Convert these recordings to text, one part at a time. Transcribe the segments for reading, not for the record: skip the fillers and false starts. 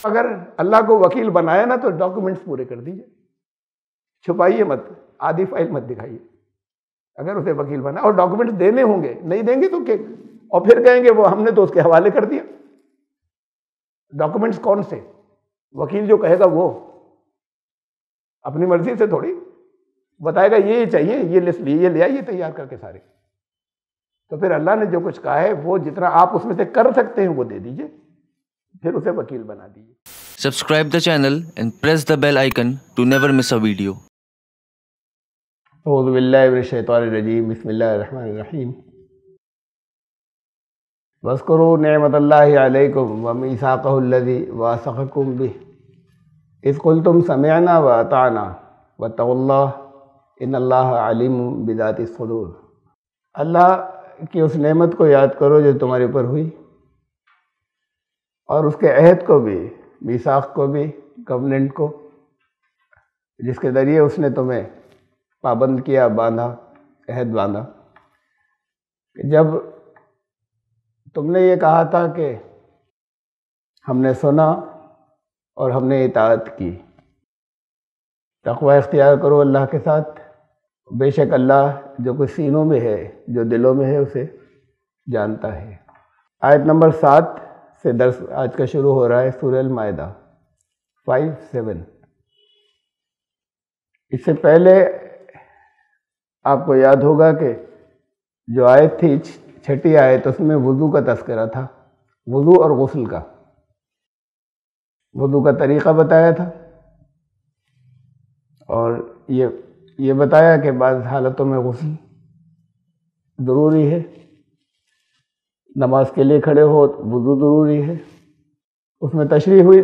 اگر اللہ کو وکیل بنایا نا تو ڈاکومنٹس پورے کر دیجئے، چھپائیے مت، آدھی فائل مت دکھائیے اگر اسے وکیل بنا، اور ڈاکومنٹس دینے ہوں گے، نہیں دیں گے تو کیا، اور پھر کہیں گے وہ ہم نے تو اس کے حوالے کر دیا۔ ڈاکومنٹس کون سے؟ وکیل جو کہے گا وہ، اپنی مرضی سے تھوڑی بتائے گا یہ چاہیے، یہ لسٹ لیے، یہ لے آئیے تیار کر کے سارے۔ تو پھر اللہ نے جو کچھ کہا ہے وہ جتنا آپ اس میں سے کر سکتے ہیں وہ دے دیجئے، پھر اسے وکیل بنا دیجئے۔ Subscribe the channel and press the bell icon to never miss a video. اعوذ باللہ من الشیطان الرجیم، بسم اللہ الرحمن الرحیم۔ واذکروا نعمت اللہ علیکم ومیثاقہ الذی واثقکم بہ اذ قلتم سمعنا واطعنا واتقوا اللہ ان اللہ علیم بذات الصدور۔ اللہ کی اس نعمت کو یاد کرو جو تمہارے اوپر ہوئی، اور اس کے عہد کو بھی، میثاق کو بھی، کوننٹ کو، جس کے ذریعے اس نے تمہیں پابند کیا، باندھا، عہد باندھا۔ جب تم نے یہ کہا تھا کہ ہم نے سنا اور ہم نے اطاعت کی، تقوی اختیار کرو اللہ کے ساتھ، بے شک اللہ جو کچھ سینوں میں ہے، جو دلوں میں ہے، اسے جانتا ہے۔ آیت نمبر 7 سے درس آج کا شروع ہو رہا ہے، سورہ المائدہ 5:7۔ اس سے پہلے آپ کو یاد ہوگا کہ جو آیت تھی، چھٹی آیت، اس میں وضو کا تذکرہ تھا، وضو اور غسل کا۔ وضو کا طریقہ بتایا تھا، اور یہ بتایا کہ بعض حالتوں میں غسل ضروری ہے، نماز کے لیے کھڑے ہو وضو ضروری ہے۔ اس میں تشریح ہوئی،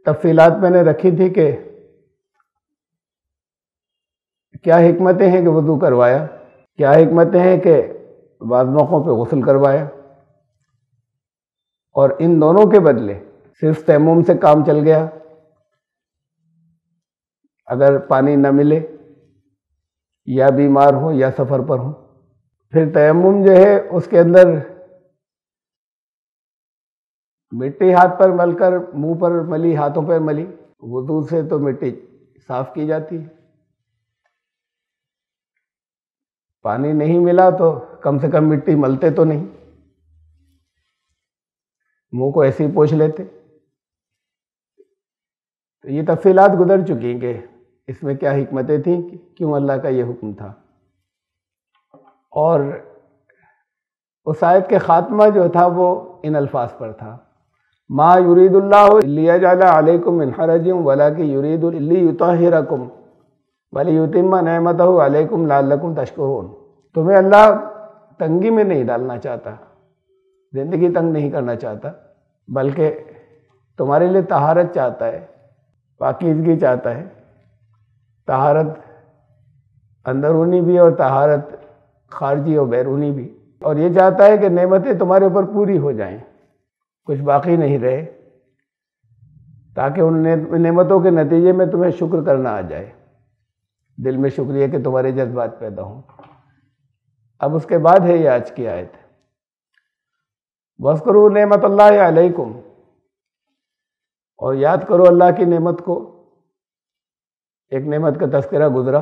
تفصیلات میں نے رکھی تھی کہ کیا حکمتیں ہیں کہ وضو کروایا، کیا حکمتیں ہیں کہ بعض موقعوں پہ غسل کروایا، اور ان دونوں کے بدلے صرف تیمم سے کام چل گیا اگر پانی نہ ملے، یا بیمار ہو یا سفر پر ہو۔ پھر تیمم جو ہے اس کے اندر مٹی ہاتھ پر مل کر، منہ پر ملی، ہاتھوں پر ملی، وضو سے تو مٹی صاف کی جاتی ہے۔ پانی نہیں ملا تو کم سے کم مٹی ملتے تو نہیں، منہ کو ایسے ہی پوچھ لیتے۔ تو یہ تفصیلات گزر چکی ہیں کہ اس میں کیا حکمتیں تھیں، کیوں اللہ کا یہ حکم تھا۔ اور اس آیت کے خاتمہ جو تھا وہ ان الفاظ پر تھا، ما یرید اللہ لیجعل علیکم من حرج ولکن یرید لیطہرکم ولیتم نعمتہ علیکم لعلکم تشکرون۔ تمہیں اللہ تنگی میں نہیں ڈالنا چاہتا، زندگی تنگ نہیں کرنا چاہتا، بلکہ تمہارے لیے طہارت چاہتا ہے، پاکیزگی چاہتا ہے، طہارت اندرونی بھی اور طہارت خارجی اور بیرونی بھی، اور یہ چاہتا ہے کہ نعمتیں تمہارے اوپر پوری ہو جائیں، کچھ باقی نہیں رہے، تاکہ ان نعمتوں کے نتیجے میں تمہیں شکر کرنا آ جائے، دل میں شکریہ کہ تمہارے جذبات پیدا ہوں۔ اب اس کے بعد ہے یہ آج کی آیت، وَاذْكُرُوا نعمت اللہ علیکم، اور یاد کرو اللہ کی نعمت کو۔ ایک نعمت کا تذکرہ گزرا،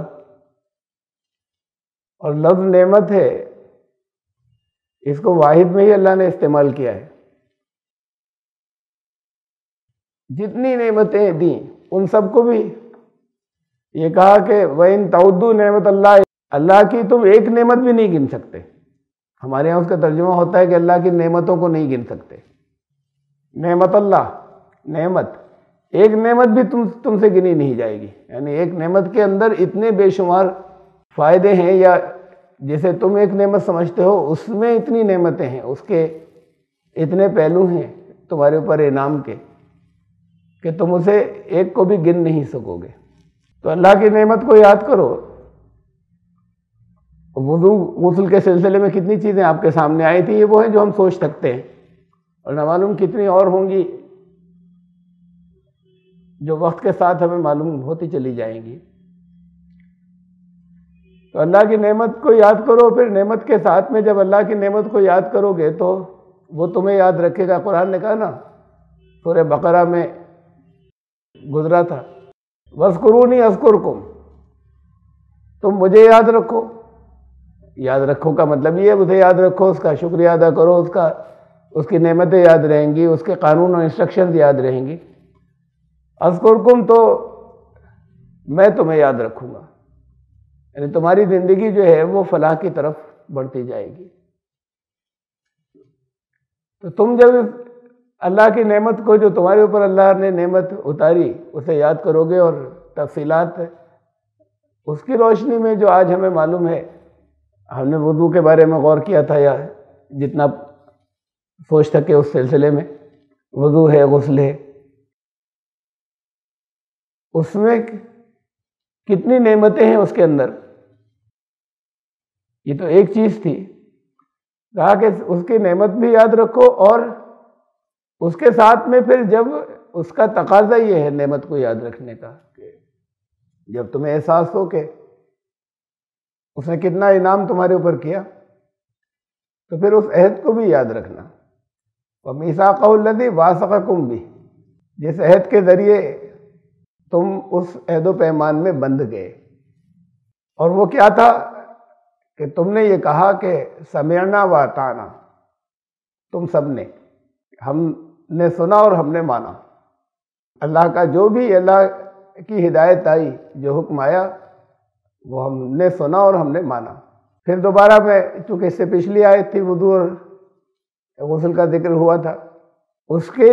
اور لفظ نعمت ہے، اس کو واحد میں ہی اللہ نے استعمال کیا ہے۔ جتنی نعمتیں دیں ان سب کو بھی یہ کہا کہ وَإِن تَعُدُّوا نعمت اللہ، اللہ کی تم ایک نعمت بھی نہیں گن سکتے۔ ہمارے یہاں اس کا ترجمہ ہوتا ہے کہ اللہ کی نعمتوں کو نہیں گن سکتے۔ نعمت اللہ، نعمت، ایک نعمت بھی تم سے گنی نہیں جائے گی، یعنی ایک نعمت کے اندر اتنے بے شمار فائدے ہیں، یا جسے تم ایک نعمت سمجھتے ہو اس میں اتنی نعمتیں ہیں، اس کے اتنے پہلو ہیں تمہارے اوپر انعام کے کہ تم اسے ایک کو بھی گن نہیں سکو گے۔ تو اللہ کی نعمت کو یاد کرو۔ وضو غسل کے سلسلے میں کتنی چیزیں آپ کے سامنے آئی تھیں، یہ وہ ہیں جو ہم سوچ سکتے ہیں، اور نہ معلوم کتنی اور ہوں گی جو وقت کے ساتھ ہمیں معلوم ہوتی چلی جائیں گی۔ تو اللہ کی نعمت کو یاد کرو، پھر نعمت کے ساتھ میں جب اللہ کی نعمت کو یاد کرو گے تو وہ تمہیں یاد رکھے گا۔ قرآن نے کہا نا سورہ بقرہ میں گزرا تھا، وَاذْكُرُونِي أَذْكُرْكُمْ، تم مجھے یاد رکھو. یاد رکھو کا مطلب یہ ہے اسے یاد رکھو، اس کا شکریہ ادا کرو، اس کی نعمتیں یاد رہیں گی، اس کے قانون اور انسٹرکشنز یاد رہیں گی. اذکرکم تو میں تمہیں یاد رکھوں گا، یعنی تمہاری زندگی جو ہے وہ فلاح کی طرف بڑھتی جائے گی. تو تم جب اللہ کی نعمت کو، جو تمہارے اوپر اللہ نے نعمت اتاری، اسے یاد کرو گے، اور تفصیلات اس کی روشنی میں جو آج ہمیں معلوم ہے، ہم نے وضو کے بارے میں غور کیا تھا، یا جتنا سوچ سکے اس سلسلے میں، وضو ہے، غسل ہے، اس میں کتنی نعمتیں ہیں اس کے اندر. یہ تو ایک چیز تھی، کہا کہ اس کی نعمت بھی یاد رکھو، اور اس کے ساتھ میں پھر جب اس کا تقاضا یہ ہے نعمت کو یاد رکھنے کا، کہ جب تمہیں احساس ہو کہ اس نے کتنا انعام تمہارے اوپر کیا، تو پھر اس عہد کو بھی یاد رکھنا. وَمِيثَاقَهُ الَّذِي وَاثَقَكُم بِهِ، جس عہد کے ذریعے تم اس عہد و پیمان میں بندھ گئے. اور وہ کیا تھا کہ تم نے یہ کہا کہ سمعنا وَأَطَعْنَا، تم سب نے، ہم نے سنا اور ہم نے مانا. اللہ کا جو بھی اللہ کی ہدایت آئی، جو حکم آیا، وہ ہم نے سنا اور ہم نے مانا. پھر دوبارہ میں، چونکہ اس سے پچھلی آیت تھی، وضو اور غسل کا ذکر ہوا تھا، اس کے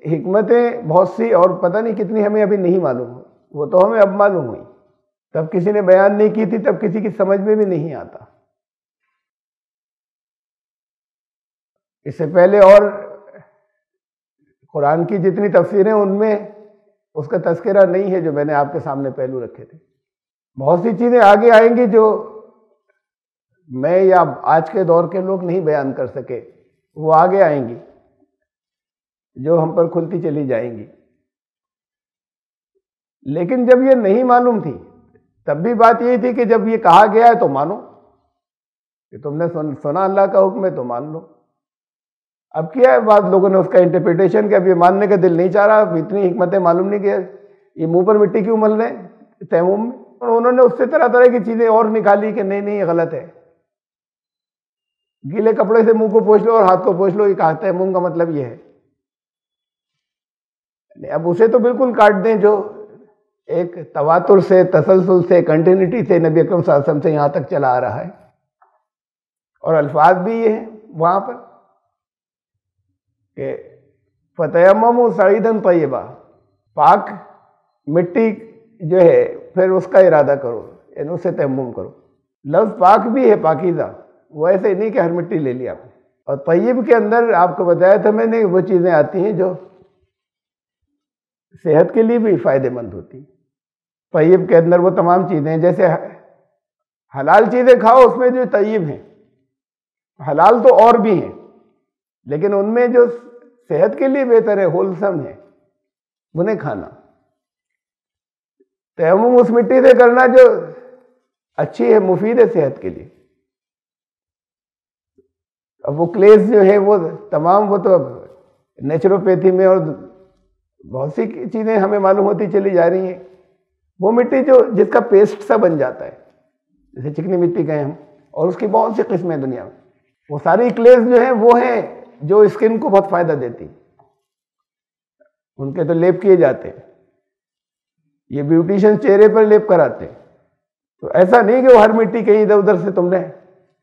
حکمتیں بہت سی اور پتہ نہیں کتنی ہمیں ابھی نہیں معلوم، وہ تو ہمیں اب معلوم ہوئی. تب کسی نے بیان نہیں کی تھی، تب کسی کی سمجھ میں بھی نہیں آتا. اس سے پہلے اور قرآن کی جتنی تفسیریں، ان میں اس کا تذکرہ نہیں ہے جو میں نے آپ کے سامنے پہلو رکھے تھے. بہت سی چیزیں آگے آئیں گی جو میں یا آج کے دور کے لوگ نہیں بیان کر سکے، وہ آگے آئیں گی جو ہم پر کھلتی چلی جائیں گی. لیکن جب یہ نہیں معلوم تھی، تب بھی بات یہی تھی کہ جب یہ کہا گیا ہے تو مانو، کہ تم نے سنا اللہ کا حکم ہے تو مان لو. اب کیا ہے، بعض لوگوں نے اس کا انٹرپریٹیشن کہ اب یہ ماننے کا دل نہیں چاہ رہا، اب اتنی حکمتیں معلوم نہیں کہ یہ منہ پر مٹی کیوں مل رہے ہیں تیمم میں. اور انہوں نے اس سے طرح طرح کی چیزیں اور نکالی کہ نہیں یہ غلط ہے. گیلے کپڑے سے منہ کو پوچھ لو اور ہاتھ کو پوچھ لو، یہ کہا تیمم کا مطلب یہ ہے. اب اسے تو بالکل کاٹ دیں جو ایک تواتر سے، تسلسل سے، کنٹینیوٹی سے نبی اکرم صلی اللہ علیہ وسلم سے یہاں تک چلا آ رہا ہے. اور الفاظ بھی یہ ہیں وہاں پر کہ فَتَيَمَّمُوا صَعِيدًا طَيِّبًا، پاک مٹی جو ہے پھر اس کا ارادہ کرو، یعنی اس سے تیمم کرو. لفظ پاک بھی ہے، پاکیزہ، وہ ایسے نہیں کہ ہر مٹی لے لی آپ نے. اور طیب کے اندر آپ کو بتایا تھا میں نے، وہ چیزیں آتی ہیں جو صحت کے لیے بھی فائدہ مند ہوتی. طیب کے اندر وہ تمام چیزیں، جیسے حلال چیزیں کھاؤ، اس میں جو طیب ہیں، حلال تو اور بھی ہیں، لیکن ان میں جو صحت کے لیے بہتر ہے، ہولسم ہے، انہیں کھانا. تیمم اس مٹی سے کرنا جو اچھی ہے، مفید ہے صحت کے لیے. اب وہ کلیز جو ہے وہ تمام، وہ تو نیچروپیتھی میں اور بہت سی چیزیں ہمیں معلوم ہوتی چلی جا رہی ہیں. وہ مٹی جو جس کا پیسٹ سا بن جاتا ہے، جیسے چکنی مٹی کہیں ہم، اور اس کی بہت سی قسمیں دنیا میں، وہ ساری کلیز جو ہیں وہ ہیں جو اسکن کو بہت فائدہ دیتی. ان کے تو لیپ کیے جاتے ہیں، یہ بیوٹیشین چہرے پر لیپ کراتے ہیں. تو ایسا نہیں کہ وہ ہر مٹی کہیں ادھر ادھر سے تم نے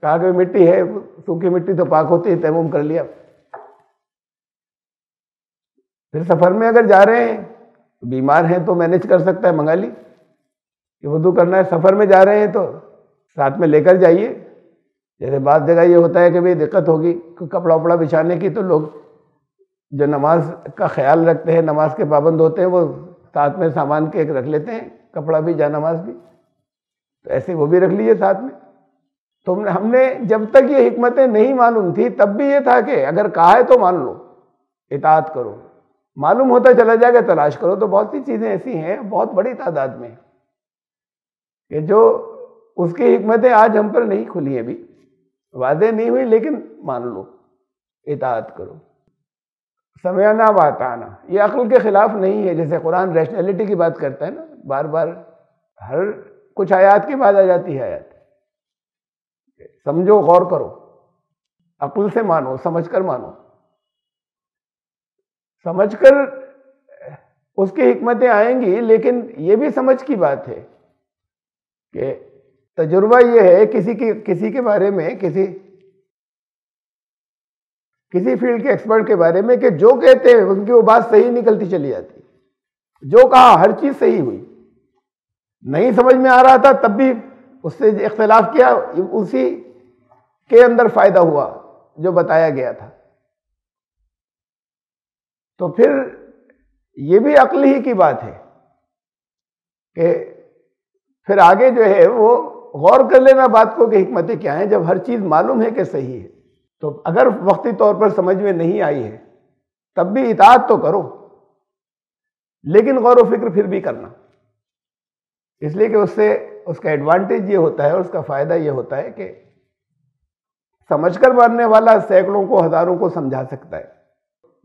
کہا کہ مٹی ہے، سوکھی مٹی تو پاک ہوتی ہے، تیمم کر لیا. پھر سفر میں اگر جا رہے ہیں، بیمار ہیں تو مینیج کر سکتا ہے، منگا لی کہ وضو کرنا ہے. سفر میں جا رہے ہیں تو ساتھ میں لے کر جائیے. جیسے بعض جگہ یہ ہوتا ہے کہ بھئی دقت ہوگی کپڑا وپڑا بچھانے کی، تو لوگ جو نماز کا خیال رکھتے ہیں، نماز کے پابند ہوتے ہیں، وہ ساتھ میں سامان کے ایک رکھ لیتے ہیں، کپڑا بھی، جا نماز بھی، تو ایسے وہ بھی رکھ لیجیے ساتھ میں. تو ہم نے جب تک یہ حکمتیں نہیں معلوم تھی، تب بھی یہ تھا کہ اگر کہا ہے تو مان لو، اطاعت کرو. معلوم ہوتا چلا جائے گا، تلاش کرو. تو بہت سی چیزیں ایسی ہیں، بہت بڑی تعداد میں، کہ جو اس کی حکمتیں آج ہم پر نہیں کھلی ہیں، ابھی واضح نہیں ہوئی، لیکن مان لو، اطاعت کرو. سمعنا واتعنا، یہ عقل کے خلاف نہیں ہے. جیسے قرآن ریشنلٹی کی بات کرتا ہے نا، بار بار ہر کچھ آیات کے بعد آ جاتی ہے آیات. سمجھو، غور کرو، عقل سے مانو، سمجھ کر مانو. سمجھ کر اس کی حکمتیں آئیں گی، لیکن یہ بھی سمجھ کی بات ہے کہ تجربہ یہ ہے کسی کے بارے میں، کسی فیلڈ کے ایکسپرٹ کے بارے میں، کہ جو کہتے ہیں ان کی وہ بات صحیح نکلتی چلی جاتی. جو کہا ہر چیز صحیح ہوئی. نہیں سمجھ میں آ رہا تھا تب بھی اس سے اختلاف کیا، اسی کے اندر فائدہ ہوا جو بتایا گیا تھا. تو پھر یہ بھی عقل ہی کی بات ہے کہ پھر آگے جو ہے وہ غور کر لینا بات کو کہ حکمتیں کیا ہیں. جب ہر چیز معلوم ہے کہ صحیح ہے، تو اگر وقتی طور پر سمجھ میں نہیں آئی ہے تب بھی اطاعت تو کرو، لیکن غور و فکر پھر بھی کرنا. اس لیے کہ اس کا ایڈوانٹیج یہ ہوتا ہے اور اس کا فائدہ یہ ہوتا ہے کہ سمجھ کر ماننے والا سینکڑوں کو، ہزاروں کو سمجھا سکتا ہے.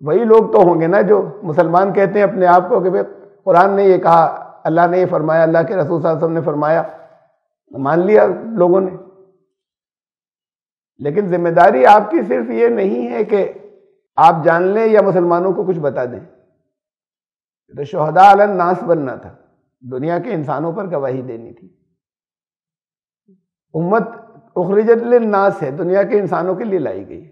وہی لوگ تو ہوں گے نا جو مسلمان کہتے ہیں اپنے آپ کو کہ بھئی قرآن نے یہ کہا، اللہ نے یہ فرمایا، اللہ کے رسول صلی اللہ علیہ وسلم نے فرمایا، مان لیا لوگوں نے. لیکن ذمہ داری آپ کی صرف یہ نہیں ہے کہ آپ جان لیں یا مسلمانوں کو کچھ بتا دیں. تو شہداء علی الناس بننا تھا، دنیا کے انسانوں پر گواہی دینی تھی. امت اخرجت للناس ہے، دنیا کے انسانوں کے لیے لائی گئی.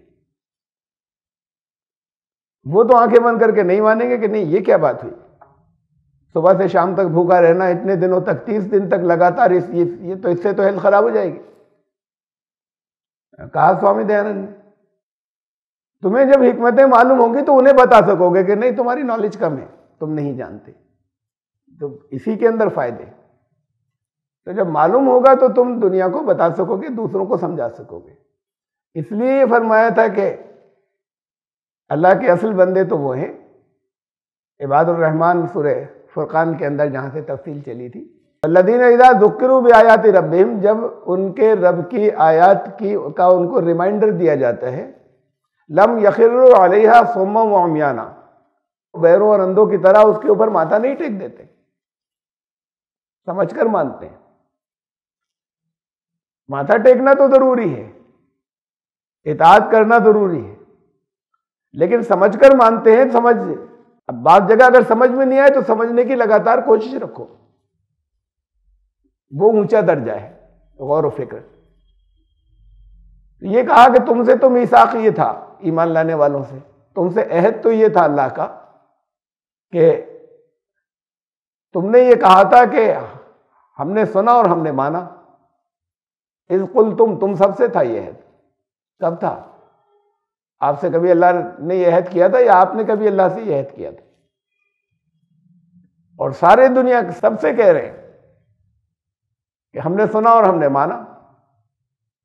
وہ تو آنکھیں بند کر کے نہیں مانیں گے کہ نہیں یہ کیا بات ہوئی، صبح سے شام تک بھوکا رہنا، اتنے دنوں تک، 30 دن تک لگاتار، یہ تو اس سے تو ہیلتھ خراب ہو جائے گی. کہا سوامی دیانند نے تمہیں جب حکمتیں معلوم ہوں گی تو انہیں بتا سکو گے کہ نہیں تمہاری نالج کم ہے، تم نہیں جانتے. تو اسی کے اندر فائدے. تو جب معلوم ہوگا تو تم دنیا کو بتا سکو گے، دوسروں کو سمجھا سکو گے. اس لیے یہ فرمایا تھا کہ اللہ کے اصل بندے تو وہ ہیں عباد الرحمن، سورہ فرقان کے اندر جہاں سے تفصیل چلی تھی. الذین اذا ذکروا بآیات ربہم، جب ان کے رب کی آیات کا ان کو ریمائنڈر دیا جاتا ہے، لم یخروا علیہا صما وعمیانا، بہروں اور اندھوں کی طرح اس کے اوپر ماتھا نہیں ٹیک دیتے، سمجھ کر مانتے ہیں. ماتھا ٹیکنا تو ضروری ہے، اطاعت کرنا ضروری ہے، لیکن سمجھ کر مانتے ہیں. اب بعض جگہ اگر سمجھ میں نہیں آئے تو سمجھنے کی لگاتار کوشش رکھو، وہ اونچا درجہ ہے غور و فکر. یہ کہا کہ تم سے تو میثاق یہ تھا، ایمان لانے والوں سے تم سے عہد تو یہ تھا اللہ کا کہ تم نے یہ کہا تھا کہ ہم نے سنا اور ہم نے مانا. اذ قلتم، تم سب سے تھا یہ عہد. کب تھا؟ آپ سے کبھی اللہ نے یہ عہد کیا تھا یا آپ نے کبھی اللہ سے یہ عہد کیا تھا؟ اور سارے دنیا سب سے کہہ رہے ہیں کہ ہم نے سنا اور ہم نے مانا.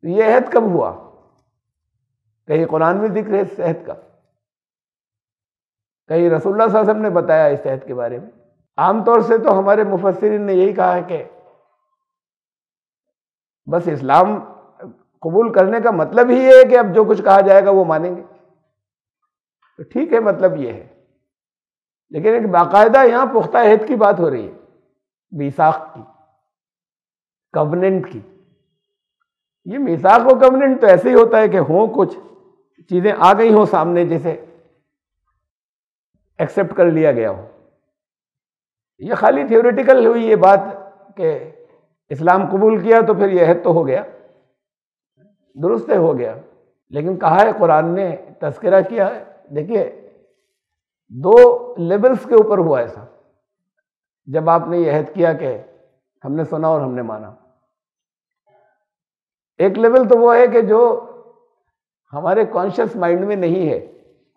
یہ عہد کب ہوا؟ کہیں قرآن میں ذکر ہے اس عہد کا، کہیں رسول اللہ صلی اللہ علیہ وسلم نے بتایا اس عہد کے بارے میں. عام طور سے تو ہمارے مفسرین نے یہی کہا ہے کہ بس اسلام قبول کرنے کا مطلب ہی یہ ہے کہ اب جو کچھ کہا جائے گا وہ مانیں گے. تو ٹھیک ہے، مطلب یہ ہے، لیکن ایک باقاعدہ یہاں پختہ عہد کی بات ہو رہی ہے، میثاق کی، کوننٹ کی. یہ میثاق و کوننٹ تو ایسے ہی ہوتا ہے کہ ہوں کچھ چیزیں آ گئی ہوں سامنے جسے ایکسیپٹ کر لیا گیا ہو. یہ خالی تھیوریٹیکل ہوئی یہ بات کہ اسلام قبول کیا تو پھر یہ عہد تو ہو گیا، درست ہے، ہو گیا. لیکن کہا ہے قرآن نے، تذکرہ کیا ہے. دیکھیے 2 لیولز کے اوپر ہوا ایسا جب آپ نے یہ عہد کیا کہ ہم نے سنا اور ہم نے مانا. ایک لیول تو وہ ہے کہ جو ہمارے کانشیس مائنڈ میں نہیں ہے،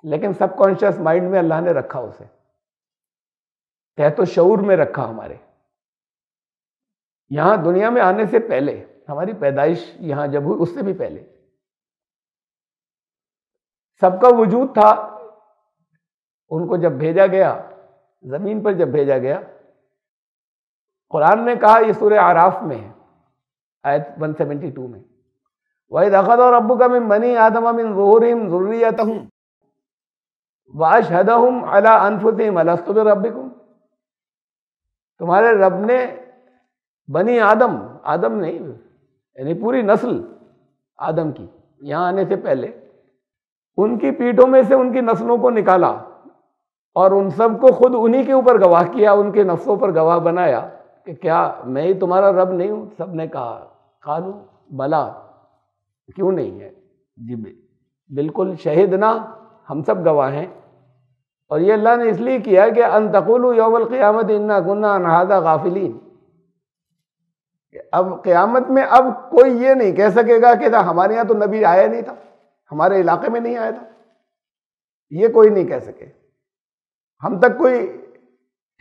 لیکن سب کانشیس مائنڈ میں اللہ نے رکھا، اسے تحت و شعور میں رکھا. ہمارے یہاں دنیا میں آنے سے پہلے، ہماری پیدائش یہاں جب ہوئی اس سے بھی پہلے سب کا وجود تھا. ان کو جب بھیجا گیا زمین پر، جب بھیجا گیا، قرآن نے کہا، یہ سورہ اعراف میں ہے آیت 172 میں، وَإِذْ أَخَذَ رَبُّكَ مِن بَنِي آدَمَ مِن ظُهُورِهِمْ ذُرِّيَّتَهُمْ، وَأَشْهَدَهُمْ عَلَىٰ أَنفُسِهِمْ أَلَسْتُ بِرَبِّكُمْ، تمہارے رب نے بنی آدم نہیں یعنی پوری نسل آدم کی یہاں آنے سے پہلے ان کی پیٹھوں میں سے ان کی نسلوں کو نکالا اور ان سب کو خود انہی کے اوپر گواہ کیا، ان کے نفسوں پر گواہ بنایا کہ کیا میں ہی تمہارا رب نہیں ہوں؟ سب نے کہا قالوا بلا، کیوں نہیں ہے جی بالکل، شہدنا ہم سب گواہ ہیں۔ اور یہ اللہ نے اس لیے کیا کہ ان تقولوا یوم القیامت انا کنا عن ھذا غافلین، کہ اب قیامت میں اب کوئی یہ نہیں کہہ سکے گا کہ ہمارے یہاں تو نبی آیا نہیں تھا، ہمارے علاقے میں نہیں آیا تھا، یہ کوئی نہیں کہہ سکے۔ ہم تک کوئی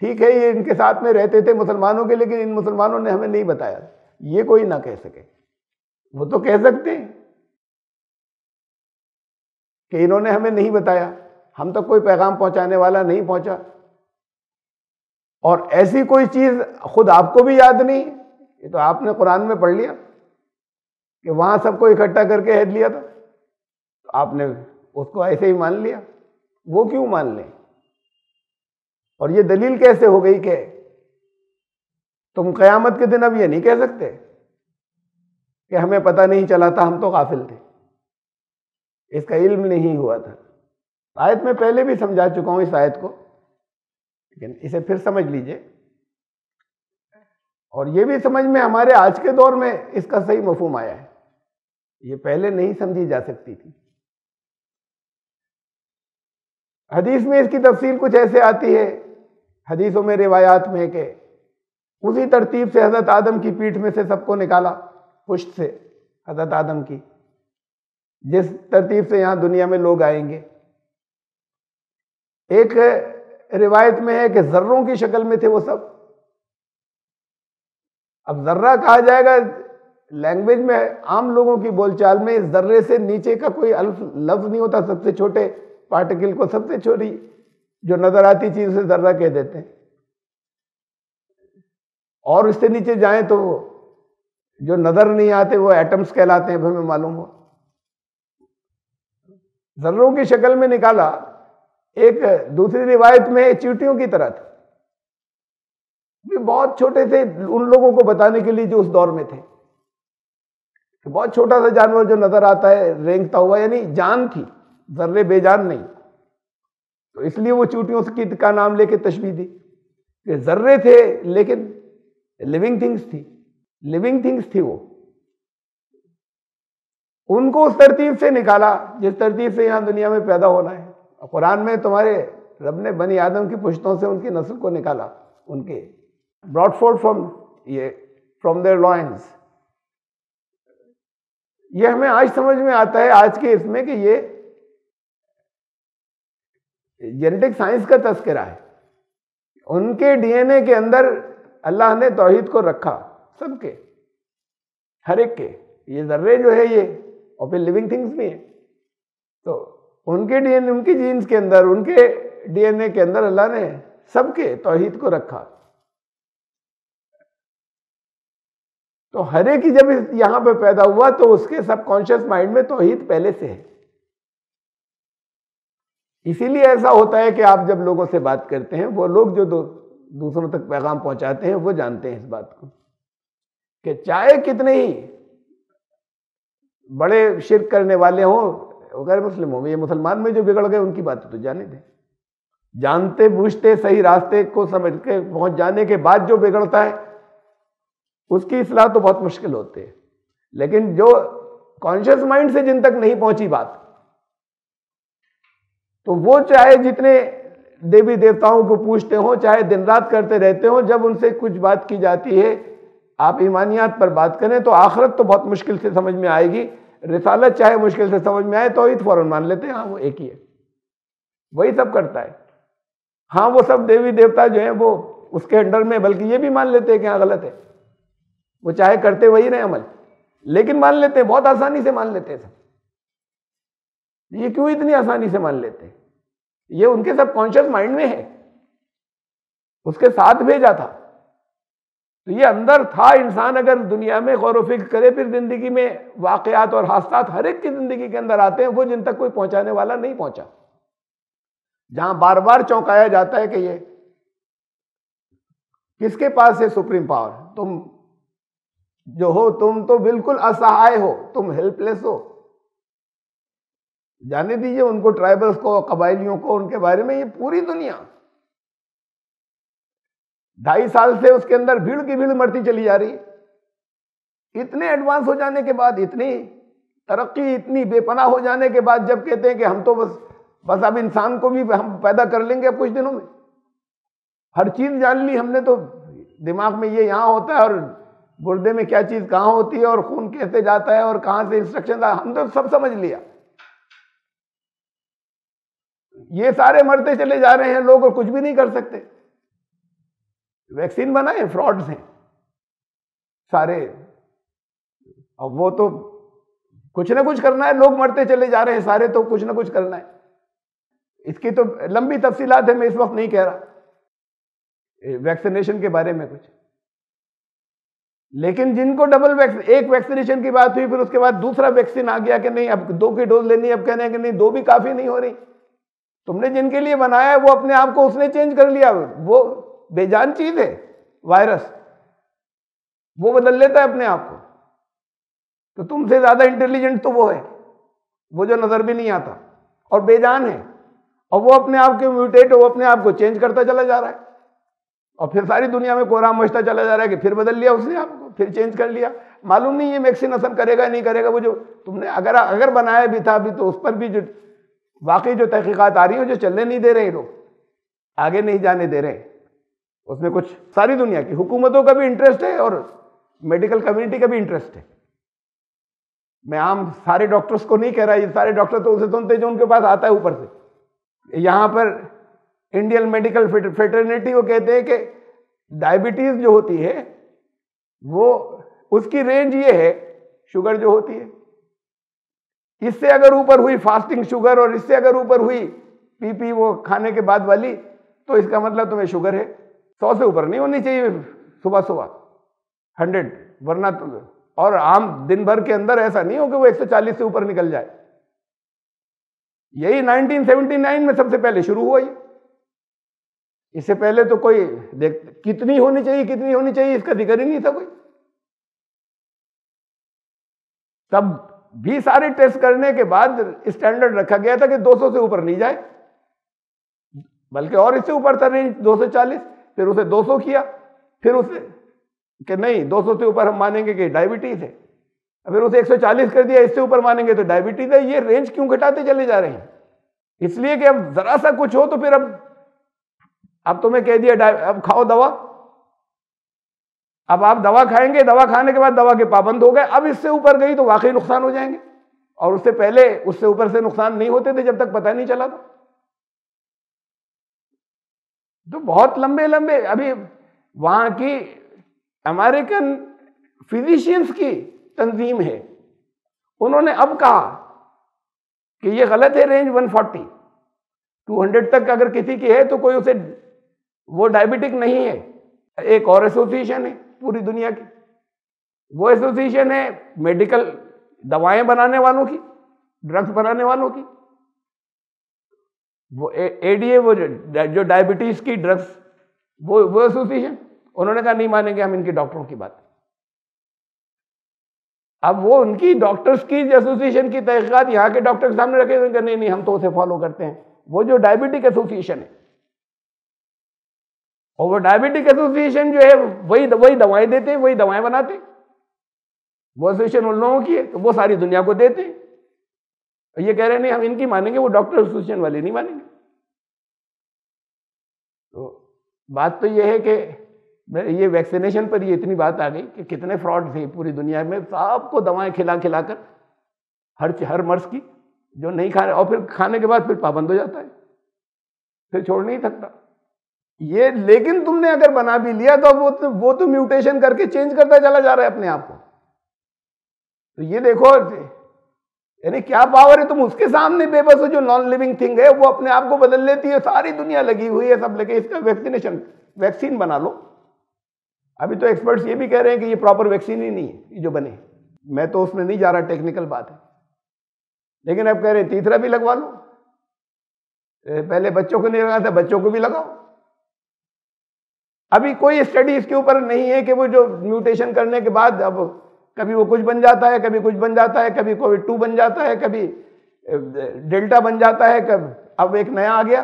ٹھیک ہے یہ ان کے ساتھ میں رہتے تھے مسلمانوں کے، لیکن ان مسلمانوں نے ہمیں نہیں بتایا، یہ کوئی نہ کہہ سکے۔ وہ تو کہہ سکتے ہیں کہ انہوں نے ہمیں نہیں بتایا، ہم تک کوئی پیغام پہنچانے والا نہیں پہنچا، اور ایسی کوئی چیز خود آپ کو بھی یاد نہیں، یہ تو آپ نے قرآن میں پڑھ لیا کہ وہاں سب کو اکٹھا کر کے عہد لیا تھا، آپ نے اس کو ایسے ہی مان لیا، وہ کیوں مان لیں؟ اور یہ دلیل کیسے ہو گئی کہ تم قیامت کے دن اب یہ نہیں کہہ سکتے کہ ہمیں پتہ نہیں چلا تھا، ہم تو غافل تھے، اس کا علم نہیں ہوا تھا۔ آیت میں پہلے بھی سمجھا چکا ہوں اس آیت کو، لیکن اسے پھر سمجھ لیجئے، اور یہ بھی سمجھ میں ہمارے آج کے دور میں اس کا صحیح مفہوم آیا ہے، یہ پہلے نہیں سمجھی جا سکتی تھی۔ حدیث میں اس کی تفصیل کچھ ایسے آتی ہے، حدیثوں میں روایات میں، کہ اسی ترتیب سے حضرت آدم کی پیٹھ میں سے سب کو نکالا، پشت سے حضرت آدم کی، جس ترتیب سے یہاں دنیا میں لوگ آئیں گے۔ ایک روایت میں ہے کہ ذروں کی شکل میں تھے وہ سب۔ اب ذرہ کہا جائے گا، لینگویج میں عام لوگوں کی بول چال میں ذرے سے نیچے کا کوئی لفظ نہیں ہوتا، سب سے چھوٹے پارٹیکل کو سب سے چھوٹی جو نظر آتی چیز سے ذرہ کہہ دیتے ہیں، اور اس سے نیچے جائیں تو جو نظر نہیں آتے وہ ایٹمز کہلاتے ہیں، ہمیں معلوم ہو۔ ذروں کی شکل میں نکالا۔ ایک دوسری روایت میں چیونٹیوں کی طرح تھے، یہ بہت چھوٹے تھے ان لوگوں کو بتانے کے لیے جو اس دور میں تھے، کہ بہت چھوٹا سا جانور جو نظر آتا ہے رینگتا ہوا، یعنی جان تھی، ذرے بے جان نہیں، تو اس لیے وہ چیونٹیوں کا نام لے کے تشبیہ دی کہ ذرے تھے لیکن لیونگ تھنگس تھی، لیونگ تھنگس تھی وہ۔ ان کو اس ترتیب سے نکالا جس ترتیب سے یہاں دنیا میں پیدا ہونا ہے۔ قرآن میں تمہارے رب نے بنی آدم کی پشتوں سے ان کی نسل کو نکالا، ان کے brought forth from their loins۔ یہ ہمیں آج سمجھ میں آتا ہے آج کے اس میں کہ یہ جینیٹک سائنس کا تذکرہ ہے۔ ان کے ڈی این اے کے اندر اللہ نے توحید کو رکھا، سب کے، ہر ایک کے، یہ ذرے جو ہے یہ، اور پھر لیونگ تھنگس بھی ہیں، تو ان کے ڈی این اے، ان کی جینز کے اندر، ان کے ڈی این اے کے اندر اللہ نے سب کے توحید کو رکھا۔ تو ہر ایک ہی جب یہاں پہ پیدا ہوا تو اس کے سب کانشیس مائنڈ میں توحید پہلے سے ہے۔ اسی لیے ایسا ہوتا ہے کہ آپ جب لوگوں سے بات کرتے ہیں، وہ لوگ جو دوسروں تک پیغام پہنچاتے ہیں وہ جانتے ہیں اس بات کو، کہ چاہے کتنے ہی بڑے شرک کرنے والے ہوں غیر مسلم ہوں، یہ مسلمان میں جو بگڑ گئے ان کی بات تو جانے دیں، جانتے بوجھتے صحیح راستے کو سمجھ کے پہنچ جانے کے بعد جو بگڑتا ہے اس کی اصلاح تو بہت مشکل ہوتی ہے۔ لیکن جو کانشیس مائنڈ سے جن تک نہیں پہنچی بات، تو وہ چاہے جتنے دیوی دیوتاؤں کو پوچھتے ہوں، چاہے دن رات کرتے رہتے ہوں، جب ان سے کچھ بات کی جاتی ہے، آپ ایمانیات پر بات کریں تو آخرت تو بہت مشکل سے سمجھ میں آئے گی، رسالت چاہے مشکل سے سمجھ میں آئے، توحید فوراً مان لیتے ہیں، ہاں وہ ایک ہی ہے، وہی سب کرتا ہے۔ ہاں وہ سب دیوی دیوتا جو ہیں وہ اس کے انڈر میں، بلکہ یہ بھی مان لیتے ہیں کہ ہاں غلط ہے، وہ چاہے کرتے وہی رہے عمل، لیکن مان لیتے ہیں، بہت آسانی سے مان لیتے ہیں سب۔ یہ کیوں اتنی آسانی سے مان لیتے ہیں؟ یہ ان کے سب کانشیس مائنڈ میں ہے، اس کے ساتھ بھیجا تھا، تو یہ اندر تھا۔ انسان اگر دنیا میں غور و فکر کرے، پھر زندگی میں واقعات اور حادثات ہر ایک کی زندگی کے اندر آتے ہیں، وہ جن تک کوئی پہنچانے والا نہیں پہنچا۔ جہاں بار بار چونکایا جاتا ہے کہ یہ کس کے پاس ہے سپریم پاور. تم جو ہو تم تو بالکل اسہائے ہو, تم ہیلپ لیس ہو. جانے دیجئے ان کو, ٹرائبلز کو, قبائلیوں کو, ان کے بارے میں. یہ پوری دنیا 2.5 سال سے اس کے اندر بھیڑ کی بھیڑ مرتی چلی جا رہی ہے. اتنے ایڈوانس ہو جانے کے بعد, اتنی ترقی, اتنی بے پناہ ہو جانے کے بعد جب کہتے ہیں کہ ہم تو بس اب انسان کو بھی ہم پیدا کر لیں گے اب کچھ دنوں میں, ہر چیز جان لی ہم نے, تو دماغ میں یہ یہاں ہوتا ہے اور گردے میں کیا چیز کہاں ہوتی ہے اور خون کیسے جاتا ہے اور کہاں سے انسٹرکشن, ہم تو سب سمجھ لیا. یہ سارے مرتے چلے جا رہے ہیں لوگ اور کچھ بھی نہیں کر سکتے. ویکسین بنائے, فراڈز ہیں سارے. اب وہ تو کچھ نہ کچھ کرنا ہے, لوگ مرتے چلے جا رہے ہیں سارے, تو کچھ نہ کچھ کرنا ہے. اس کی تو لمبی تفصیلات ہیں, میں اس وقت نہیں کہہ رہا ویکسینیشن کے بارے میں کچھ. لیکن جن کو ایک ویکسینیشن کی بات ہوئی, پھر اس کے بعد دوسرا ویکسین آ گیا کہ نہیں اب 2 کی ڈوز لینی ہے, اب کہنے ہیں کہ نہیں 2 بھی کافی نہیں ہو رہی. تم نے جن کے لیے بنایا ہے وہ اپنے آپ کو اس نے چینج کر لیا. وہ بے جان چیز ہے وائرس, وہ بدل لیتا ہے اپنے آپ کو. تو تم سے زیادہ انٹیلیجنٹ تو وہ ہے, وہ جو نظر بھی نہیں آتا اور بے جان ہے, اور وہ اپنے آپ کے میوٹیٹ, وہ اپنے آپ کو چینج کرتا چلا جا رہا ہے. اور پھر ساری دنیا میں کوہرام مچتا چلا جا رہا ہے کہ پھر بدل لیا اس نے آپ کو, پھر چینج کر لیا. معلوم نہیں یہ ویکسین اثر کرے گا نہیں کرے گا. وہ جو تم نے اگر بنایا بھی تھا بھی, تو اس پر بھی جو واقعی جو تحقیقات آ رہی ہیں جو چلنے نہیں دے رہے ہیں, لوگ آگے نہیں جانے دے رہے. اس میں کچھ ساری دنیا کی حکومتوں کا بھی انٹرسٹ ہے اور میڈیکل کمیونٹی کا بھی انٹرسٹ ہے. میں عام سارے ڈاکٹرز کو نہیں کہہ رہا, یہ سارے ڈاکٹر تو اسے سنتے جو ان کے پاس آتا ہے اوپر سے. یہاں پر انڈین میڈیکل فیٹرنیٹی وہ کہتے ہیں کہ ڈائبٹیز جو ہوتی ہے وہ اس کی رینج یہ ہے, شوگر جو ہوتی ہے اس سے اگر اوپر ہوئی فاسٹنگ شوگر, اور اس سے اگر اوپر ہوئی پی وہ کھانے کے بعد والی, تو اس کا مطلب تمہیں شوگر ہے. 100 سے اوپر نہیں ہونی چاہیے صبح 100, ورنہ اور عام دن بھر کے اندر ایسا نہیں ہو کہ وہ 140 سے اوپر نکل جائے. یہی 1979 میں سب سے پہلے شروع ہوا. اس سے پہلے تو کوئی کتنی ہونی چاہیے اس کا ذکر ہی نہیں تھا کوئی. تب بھی سارے ٹیسٹ کرنے کے بعد اسٹینڈرڈ رکھا گیا تھا کہ 200 سے اوپر نہیں جائے, بلکہ اور اس سے اوپر تھا رینج 240. پھر اسے 200 کیا, پھر اسے کہ نہیں 200 سے اوپر ہم مانیں گے کہ ڈائبٹیز ہے, پھر اسے 140 کر دیا, اس سے اوپر مانیں گے تو ڈائبٹیز ہے. یہ رینج کیوں گھٹاتے چلے جا رہے ہیں؟ اس لیے کہ اب ذرا سا کچھ ہو تو پھر اب تمہیں کہہ دیا اب کھاؤ دوا. اب آپ دوا کھائیں گے, دوا کھانے کے بعد دوا کے پابند ہو گئے, اب اس سے اوپر گئی تو واقعی نقصان ہو جائیں گے. اور اس سے پہلے اس سے اوپر سے نقصان نہیں ہوتے تھے جب تک پتہ نہیں چلا تھا. تو بہت لمبے ابھی وہاں کی امریکن فزیشینز کی تنظیم ہے, انہوں نے اب کہا کہ یہ غلط ہے رینج 140 200 تک اگر کسی کی ہے تو کوئی اسے وہ ڈائبٹک نہیں ہے. ایک اور ایسوسیشن ہے پوری دنیا کی, وہ ایسوسیشن ہے میڈیکل دوائیں بنانے والوں کی, ڈرگس بنانے والوں کی. وہ ADA وہ جو ڈائبٹیز کی ڈرگس وہ ایسوسیشن, انہوں نے کہا نہیں مانیں گے ہم ان کے ڈاکٹروں کی بات. اب وہ ان کی ڈاکٹرز کی ایسوسیشن کی تحقیقات یہاں کے ڈاکٹر کے سامنے رکھے ہوئے کہ نہیں ہم تو اسے فالو کرتے ہیں. وہ جو ڈائبٹک ایسوسیشن ہے, اور وہ ڈائبٹک ایسوسیشن جو ہے وہی دوائیں دیتے ہیں, وہی دوائیں بناتے ہیں. وہ ایسوسیشن ان لوگوں کی ہے تو وہ ساری دنیا کو دیتے ہیں. یہ کہہ رہے ہیں نہیں ہم ان کی مانیں گے, وہ ڈاکٹر ایسوسیشن والے نہیں مانیں گے. تو بات تو یہ ہے کہ یہ ویکسینیشن پر یہ اتنی بات آ گئی کہ کتنے فراڈ تھے پوری دنیا میں, سب کو دوائیں کھلا کر ہر مرض کی جو نہیں کھا رہے, اور پھر کھانے کے بعد پھر پابند ہو جاتا ہے, پھر چھوڑ نہیں سکتا یہ. لیکن تم نے اگر بنا بھی لیا تو وہ تو میوٹیشن کر کے چینج کرتا چلا جا رہا ہے اپنے آپ کو. تو یہ دیکھو یعنی کیا پاور ہے, تم اس کے سامنے بے بس ہو. جو نان لیونگ تھنگ ہے وہ اپنے آپ کو بدل لیتی ہے. ساری دنیا لگی ہوئی ہے سب لگے اس کا ویکسین بنا لو. ابھی تو ایکسپرٹس یہ بھی کہہ رہے ہیں کہ یہ پراپر ویکسین ہی نہیں ہے یہ جو بنے. میں تو اس میں نہیں جا رہا, ٹیکنیکل بات ہے, لیکن اب کہہ رہے ہیں تیسرا بھی لگوا لو. پہلے بچوں کو نہیں لگا تھا، بچوں کو بھی لگاؤ۔ ابھی کوئی اسٹڈی اس کے اوپر نہیں ہے کہ وہ جو میوٹیشن کرنے کے بعد اب کبھی وہ کچھ بن جاتا ہے، کبھی کچھ بن جاتا ہے، کبھی کووڈ 2 بن جاتا ہے، کبھی ڈیلٹا بن جاتا ہے، اب ایک نیا آ گیا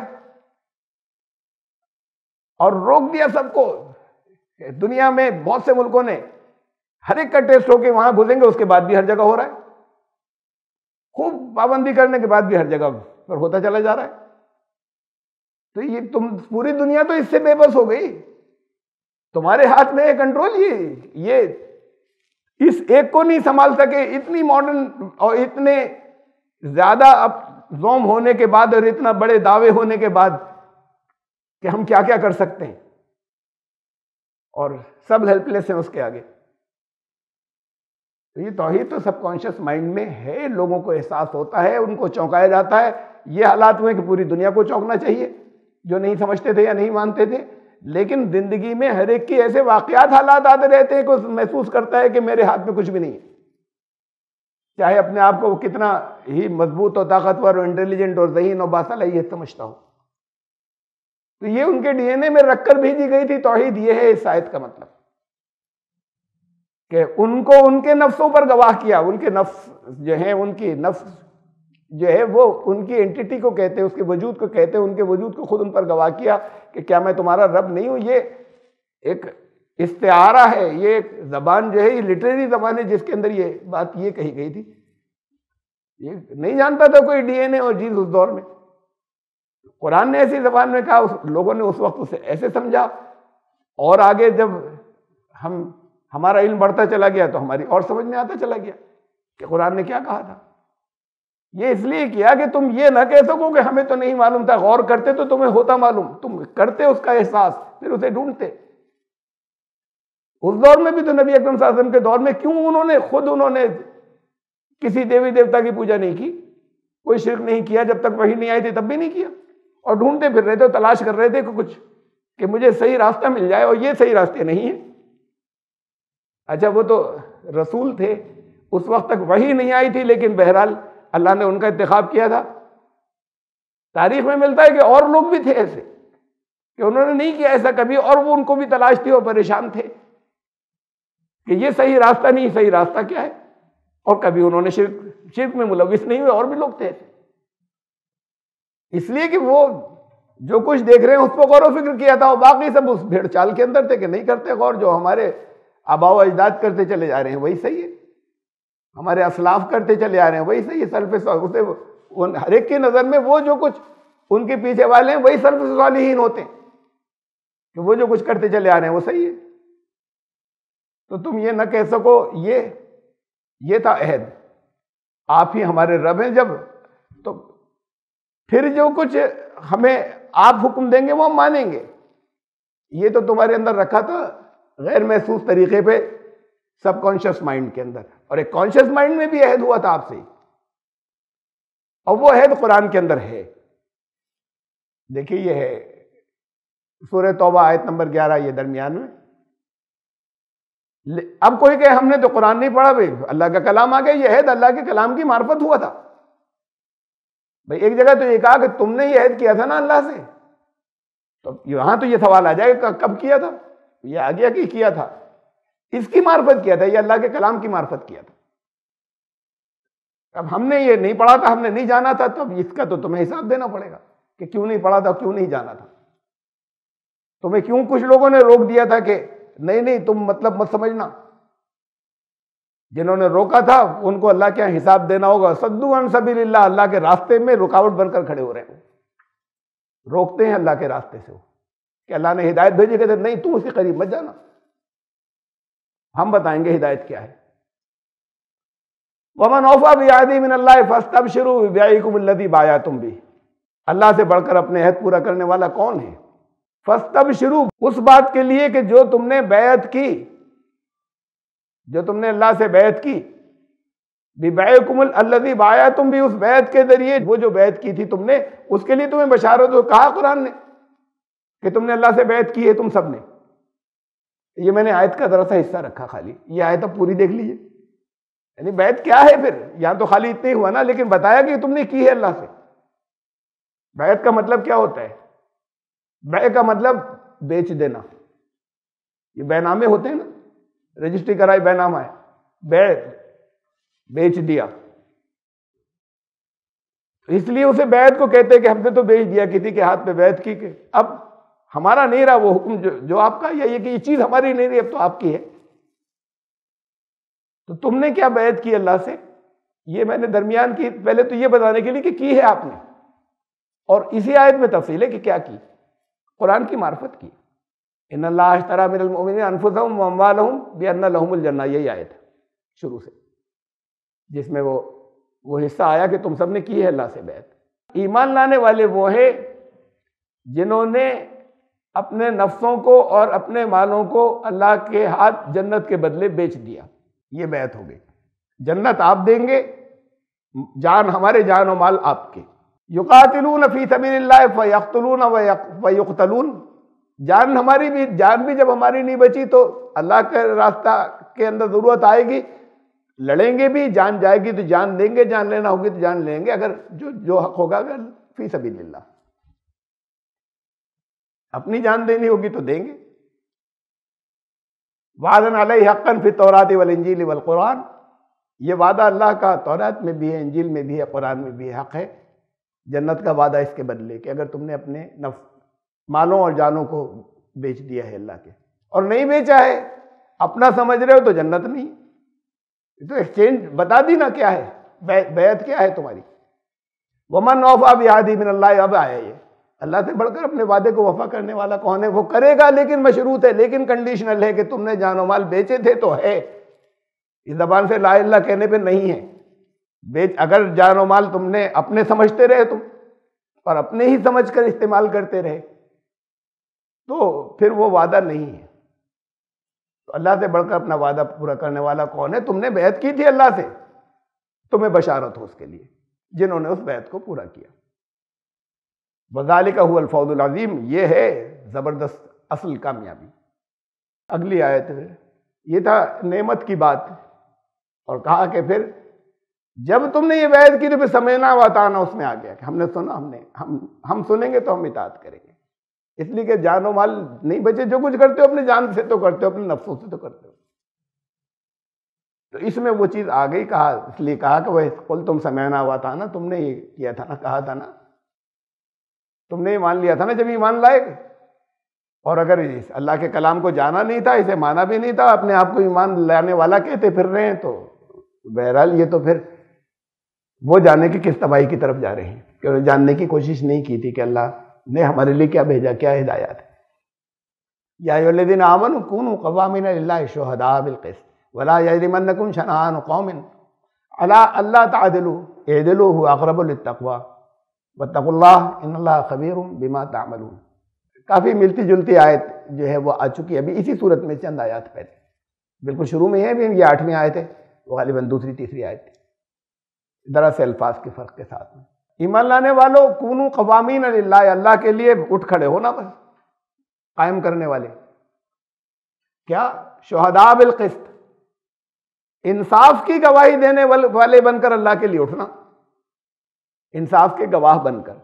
اور روک دیا سب کو۔ دنیا میں بہت سے ملکوں نے ہر ایک کا ٹیسٹ ہو کے وہاں گھسیں گے، اس کے بعد بھی ہر جگہ ہو رہا ہے، خوب پابندی کرنے کے بعد بھی ہر جگہ پر ہوتا چلا جا رہا ہے۔ تو یہ پوری دنیا تو اس سے بے بس ہو گئی، تمہارے ہاتھ میں ہے کنٹرول۔ یہ اس ایک کو نہیں سنبھال سکے، اتنی ماڈرن اور اتنے زیادہ اب زوم ہونے کے بعد اور اتنا بڑے دعوے ہونے کے بعد کہ ہم کیا کیا کر سکتے ہیں، اور سب ہیلپ لیس ہیں اس کے آگے۔ یہ توحید تو سب کانشیس مائنڈ میں ہے، لوگوں کو احساس ہوتا ہے، ان کو چونکایا جاتا ہے۔ یہ حالات ہوئے کہ پوری دنیا کو چونکنا چاہیے، جو نہیں سمجھتے تھے یا نہیں مانتے تھے۔ لیکن زندگی میں ہر ایک کی ایسے واقعات حالات آتے رہتے ہیں کہ وہ محسوس کرتا ہے کہ میرے ہاتھ میں کچھ بھی نہیں ہے، چاہے اپنے آپ کو وہ کتنا ہی مضبوط اور طاقتور اور انٹیلیجنٹ اور ذہین اور باصلاحیت سمجھتا ہو۔ تو یہ ان کے ڈی این اے میں رکھ کر بھیجی گئی تھی توحید۔ یہ ہے اس آیت کا مطلب کہ ان کو ان کے نفسوں پر گواہ کیا۔ ان کے نفس جو ہیں، ان کی نفس جو ہے وہ ان کی انٹیٹی کو کہتے ہیں، اس کے وجود کو کہتے ہیں، ان کے وجود کو خود ان پر گواہ کیا کہ کیا میں تمہارا رب نہیں ہوں۔ یہ ایک استعارہ ہے، یہ ایک زبان جو ہے، یہ لٹریری زبان ہے جس کے اندر یہ بات یہ کہی گئی تھی۔ یہ نہیں جانتا تھا کوئی ڈی این اے اور چیز اس دور میں، قرآن نے ایسی زبان میں کہا، لوگوں نے اس وقت اسے ایسے سمجھا، اور آگے جب ہمارا علم بڑھتا چلا گیا تو ہماری اور سمجھ میں آتا چلا گیا کہ قرآن نے کیا کہا تھا۔ یہ اس لیے کیا کہ تم یہ نہ کہہ سکو کہ ہمیں تو نہیں معلوم تھا، غور کرتے تو تمہیں ہوتا معلوم، تم کرتے اس کا احساس، پھر اسے ڈھونڈتے۔ اس دور میں بھی تو نبی اکرم صلی اللہ علیہ وسلم کے دور میں کیوں انہوں نے کسی دیوی دیوتا کی پوجا نہیں کی، کوئی شرک نہیں کیا، جب تک وحی نہیں آئی تھی تب بھی نہیں کیا، اور ڈھونڈتے پھر رہے تھے، تلاش کر رہے تھے کہ کچھ کہ مجھے صحیح راستہ مل جائے، اور یہ صحیح راستے نہیں ہیں۔ اچھا وہ تو رسول تھے، اس وقت تک وحی نہیں آئی تھی، لیکن بہرحال اللہ نے ان کا انتخاب کیا تھا۔ تاریخ میں ملتا ہے کہ اور لوگ بھی تھے ایسے کہ انہوں نے نہیں کیا ایسا کبھی، اور وہ ان کو بھی تلاش تھی اور پریشان تھے کہ یہ صحیح راستہ نہیں، صحیح راستہ کیا ہے، اور کبھی انہوں نے شرک میں ملوث نہیں ہوئے، اور بھی لوگ تھے ایسے۔ اس لیے کہ وہ جو کچھ دیکھ رہے ہیں اس پہ غور و فکر کیا تھا، اور باقی سب اس بھیڑ چال کے اندر تھے کہ نہیں کرتے غور، جو ہمارے آباء و اجداد کرتے چلے جا رہے ہیں وہی صحیح ہے، ہمارے اسلاف کرتے چلے آ رہے ہیں وہی صحیح ہے۔ سلف صالحین ہر ایک کی نظر میں وہ جو کچھ ان کے پیچھے والے ہیں وہی سلف صالحین ہوتے ہیں، کہ وہ جو کچھ کرتے چلے آ رہے ہیں وہ صحیح ہے۔ تو تم یہ نہ کہہ سکو، یہ تھا عہد، آپ ہی ہمارے رب ہیں جب، تو پھر جو کچھ ہمیں آپ حکم دیں گے وہ ہم مانیں گے۔ یہ تو تمہارے اندر رکھا تھا غیر محسوس طریقے پہ، سب کانشیس مائنڈ کے اندر، اور ایک کانشیس مائنڈ میں بھی عہد ہوا تھا آپ سے، اور وہ عہد قرآن کے اندر ہے۔ دیکھیے یہ ہے سورہ توبہ آیت نمبر 11، یہ درمیان میں۔ اب کوئی کہے ہم نے تو قرآن نہیں پڑھا، بھائی اللہ کا کلام آ گیا، یہ عہد اللہ کے کلام کی معرفت ہوا تھا۔ بھائی ایک جگہ تو یہ کہا کہ تم نے یہ عہد کیا تھا نا اللہ سے، تو یہاں تو یہ سوال آ جائے گا کب کیا تھا، یہ آ گیا کہ کیا تھا، اس کی معرفت کیا تھا، یہ اللہ کے کلام کی معرفت کیا تھا۔ اب ہم نے یہ نہیں پڑھا تھا، ہم نے نہیں جانا تھا، تو اب اس کا تو تمہیں حساب دینا پڑے گا کہ کیوں نہیں پڑھا تھا، کیوں نہیں جانا تھا، تمہیں کیوں کچھ لوگوں نے روک دیا تھا کہ نہیں تم مطلب مت سمجھنا۔ جنہوں نے روکا تھا ان کو اللہ کے یہاں حساب دینا ہوگا۔ صدوا عن سبیل اللہ، اللہ کے راستے میں رکاوٹ بن کر کھڑے ہو رہے ہیں، روکتے ہیں اللہ کے راستے سے، کہ اللہ نے ہدایت بھیجی، کہتے نہیں تم اس کے قریب مت جانا، ہم بتائیں گے ہدایت کیا ہے۔ وَمَنْ أَوْفَىٰ بِعَهْدِهِ مِنَ اللَّهِ فَاسْتَبْشِرُوا بِبَيْعِكُمُ الَّذِي بَايَعْتُمْ بِهِ۔ اللہ سے بڑھ کر اپنے عہد پورا کرنے والا کون ہے؟ فَاسْتَبْشِرُوا، اس بات کے لیے کہ جو تم نے بیعت کی، جو تم نے اللہ سے بیعت کی، بِبَيْعِكُمُ الَّذِي بَايَعْتُمْ بِهِ، اس بیعت کے ذریعے وہ جو بیعت کی تھی تم نے، اس کے لیے تمہیں بشارت ہو، کہا قرآن نے کہ تم نے اللہ سے بیعت کی ہے تم سب نے۔ یہ میں نے آیت کا ذرا سا حصہ رکھا خالی، یہ آیت اب پوری دیکھ لیجیے، یعنی بیعت کیا ہے پھر، یہاں تو خالی اتنے ہی ہوا نا، لیکن بتایا کہ تم نے کی ہے اللہ سے۔ بیعت کا مطلب کیا ہوتا ہے؟ بیع کا مطلب بیچ دینا. یہ بے نامے ہوتے ہیں نا، رجسٹری کرائی بے نامہ ہے، بیع بیچ دیا. اس لیے اسے بیعت کو کہتے ہیں کہ ہم نے تو بیچ دیا، کسی کے ہاتھ پہ بیعت کی کہ اب ہمارا نہیں رہا وہ حکم جو آپ کا، یا یہ کہ یہ چیز ہماری نہیں رہی اب تو آپ کی ہے. تو تم نے کیا بیعت کی اللہ سے؟ یہ میں نے درمیان کی، پہلے تو یہ بتانے کے لیے کہ کی ہے آپ نے، اور اسی آیت میں تفصیل ہے کہ کیا کی. قرآن کی معرفت کی. ان اللہ اشتری من المؤمنین انفسهم واموالهم بان لهم الجنہ، یہی آیت ہے شروع سے، جس میں وہ حصہ آیا کہ تم سب نے کی ہے اللہ سے بیعت. ایمان لانے والے وہ ہیں جنہوں نے اپنے نفسوں کو اور اپنے مالوں کو اللہ کے ہاتھ جنت کے بدلے بیچ دیا. یہ بیعت ہو گئی. جنت آپ دیں گے، جان ہمارے جان و مال آپ کے. یقاتلون فی سبیل اللہ فیقتلون ویقتلون، جان ہماری بھی، جان بھی جب ہماری نہیں بچی تو اللہ کے راستہ کے اندر ضرورت آئے گی، لڑیں گے بھی، جان جائے گی تو جان دیں گے، جان لینا ہوگی تو جان لیں گے، اگر جو حق ہوگا اگر فی سبیل اللہ. اپنی جان دینی ہوگی تو دیں گے. وعدن علیہ حقا فی التوراۃ والانجیل والقرآن، یہ وعدہ اللہ کا تورات میں بھی ہے، انجیل میں بھی ہے، قرآن میں بھی ہے، حق ہے. جنت کا وعدہ اس کے بدلے کہ اگر تم نے اپنے مالوں اور جانوں کو بیچ دیا ہے اللہ کے، اور نہیں بیچا ہے، اپنا سمجھ رہے ہو تو جنت نہیں. یہ تو ایکسچینج بتا دی نا کیا ہے، بیعت کیا ہے تمہاری. ومن اوفی بعہدہ من اللہ، اب آیا یہ اللہ سے بڑھ کر اپنے وعدے کو وفا کرنے والا کون ہے؟ وہ کرے گا لیکن مشروط ہے، لیکن کنڈیشنل ہے کہ تم نے جان و مال بیچے تھے تو ہے. اس زبان سے لا الہ الا اللہ کہنے پہ نہیں ہے. اگر جان و مال تم نے اپنے سمجھتے رہے تم اور اپنے ہی سمجھ کر استعمال کرتے رہے تو پھر وہ وعدہ نہیں ہے. تو اللہ سے بڑھ کر اپنا وعدہ پورا کرنے والا کون ہے؟ تم نے بیعت کی تھی اللہ سے، تمہیں بشارت ہو اس کے لیے جنہوں نے اس بیعت کو پورا کیا. وذالک هو الفوز العظیم، یہ ہے زبردست اصل کامیابی. اگلی آیت ہے، یہ تھا نعمت کی بات، اور کہا کہ پھر جب تم نے یہ بیعت کی تو پھر سمعنا واطعنا اس میں آ گیا کہ ہم نے سنا، ہم سنیں گے تو ہم اطاعت کریں گے. اس لیے کہ جان و مال نہیں بچے، جو کچھ کرتے ہو اپنے جان سے تو کرتے ہو، اپنے نفسوں سے تو کرتے ہو. تو اس میں وہ چیز آ گئی، کہا اس لیے کہا کہ وہ قل تم سمعنا واطعنا، تم نے یہ کیا تھا نا، کہا تھا نا، تم نے ایمان لیا تھا نا جب ایمان لائے. اور اگر اس اللہ کے کلام کو جانا نہیں تھا، اسے مانا بھی نہیں تھا، اپنے آپ کو ایمان لانے والا کہتے پھر رہے ہیں، تو بہرحال یہ تو پھر وہ جانے کی کس تباہی کی طرف جا رہے ہیں کہ انہوں نے جاننے کی کوشش نہیں کی تھی کہ اللہ نے ہمارے لیے کیا بھیجا، کیا ہدایات ہے. یا ایھا الذین آمنوا کونوا قوامین للہ شہداء بالقسط ولا یجرمنکم شنآن قوم علی الا تعدلوا اعدلوا هو اقرب للتقوی واتقوا اللہ ان اللہ خبیر بما تعملون. کافی ملتی جلتی آیت جو ہے وہ آ چکی ہے ابھی اسی صورت میں، چند آیات پہلے بالکل شروع میں ہے بھی، یہ 8ویں آیت ہے، وہ غالباً دوسری تیسری آیت تھی، ذرا سے الفاظ کے فرق کے ساتھ میں. ایمان لانے والوں کونوا قوامین للہ، اللہ کے لیے اٹھ کھڑے ہونا، بس قائم کرنے والے. کیا؟ شہداء بالقسط، انصاف کی گواہی دینے والے بن کر اللہ کے لیے اٹھنا، انصاف کے گواہ بن کر.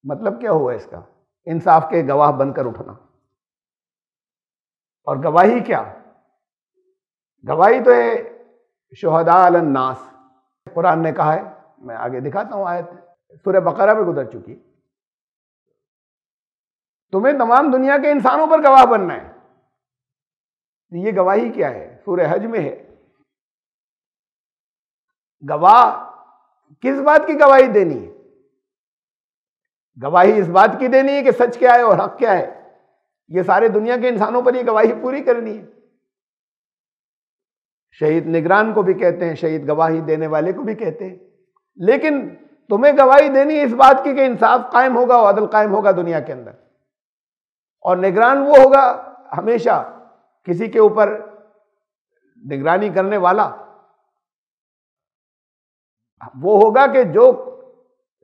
مطلب کیا ہوا اس کا؟ انصاف کے گواہ بن کر اٹھنا. اور گواہی کیا؟ گواہی تو ہے شہداء علی الناس. قرآن نے کہا ہے، میں آگے دکھاتا ہوں، آیت سورہ بقرہ میں گزر چکی، تمہیں تمام دنیا کے انسانوں پر گواہ بننا ہے. یہ گواہی کیا ہے؟ سورہ حج میں ہے. گواہ کس بات کی گواہی دینی ہے؟ گواہی اس بات کی دینی ہے کہ سچ کیا ہے اور حق کیا ہے. یہ سارے دنیا کے انسانوں پر یہ گواہی پوری کرنی ہے. شہید نگران کو بھی کہتے ہیں، شہید گواہی دینے والے کو بھی کہتے ہیں، لیکن تمہیں گواہی دینی ہے اس بات کی کہ انصاف قائم ہوگا اور عدل قائم ہوگا دنیا کے اندر. اور نگران وہ ہوگا ہمیشہ کسی کے اوپر نگرانی کرنے والا وہ ہوگا کہ جو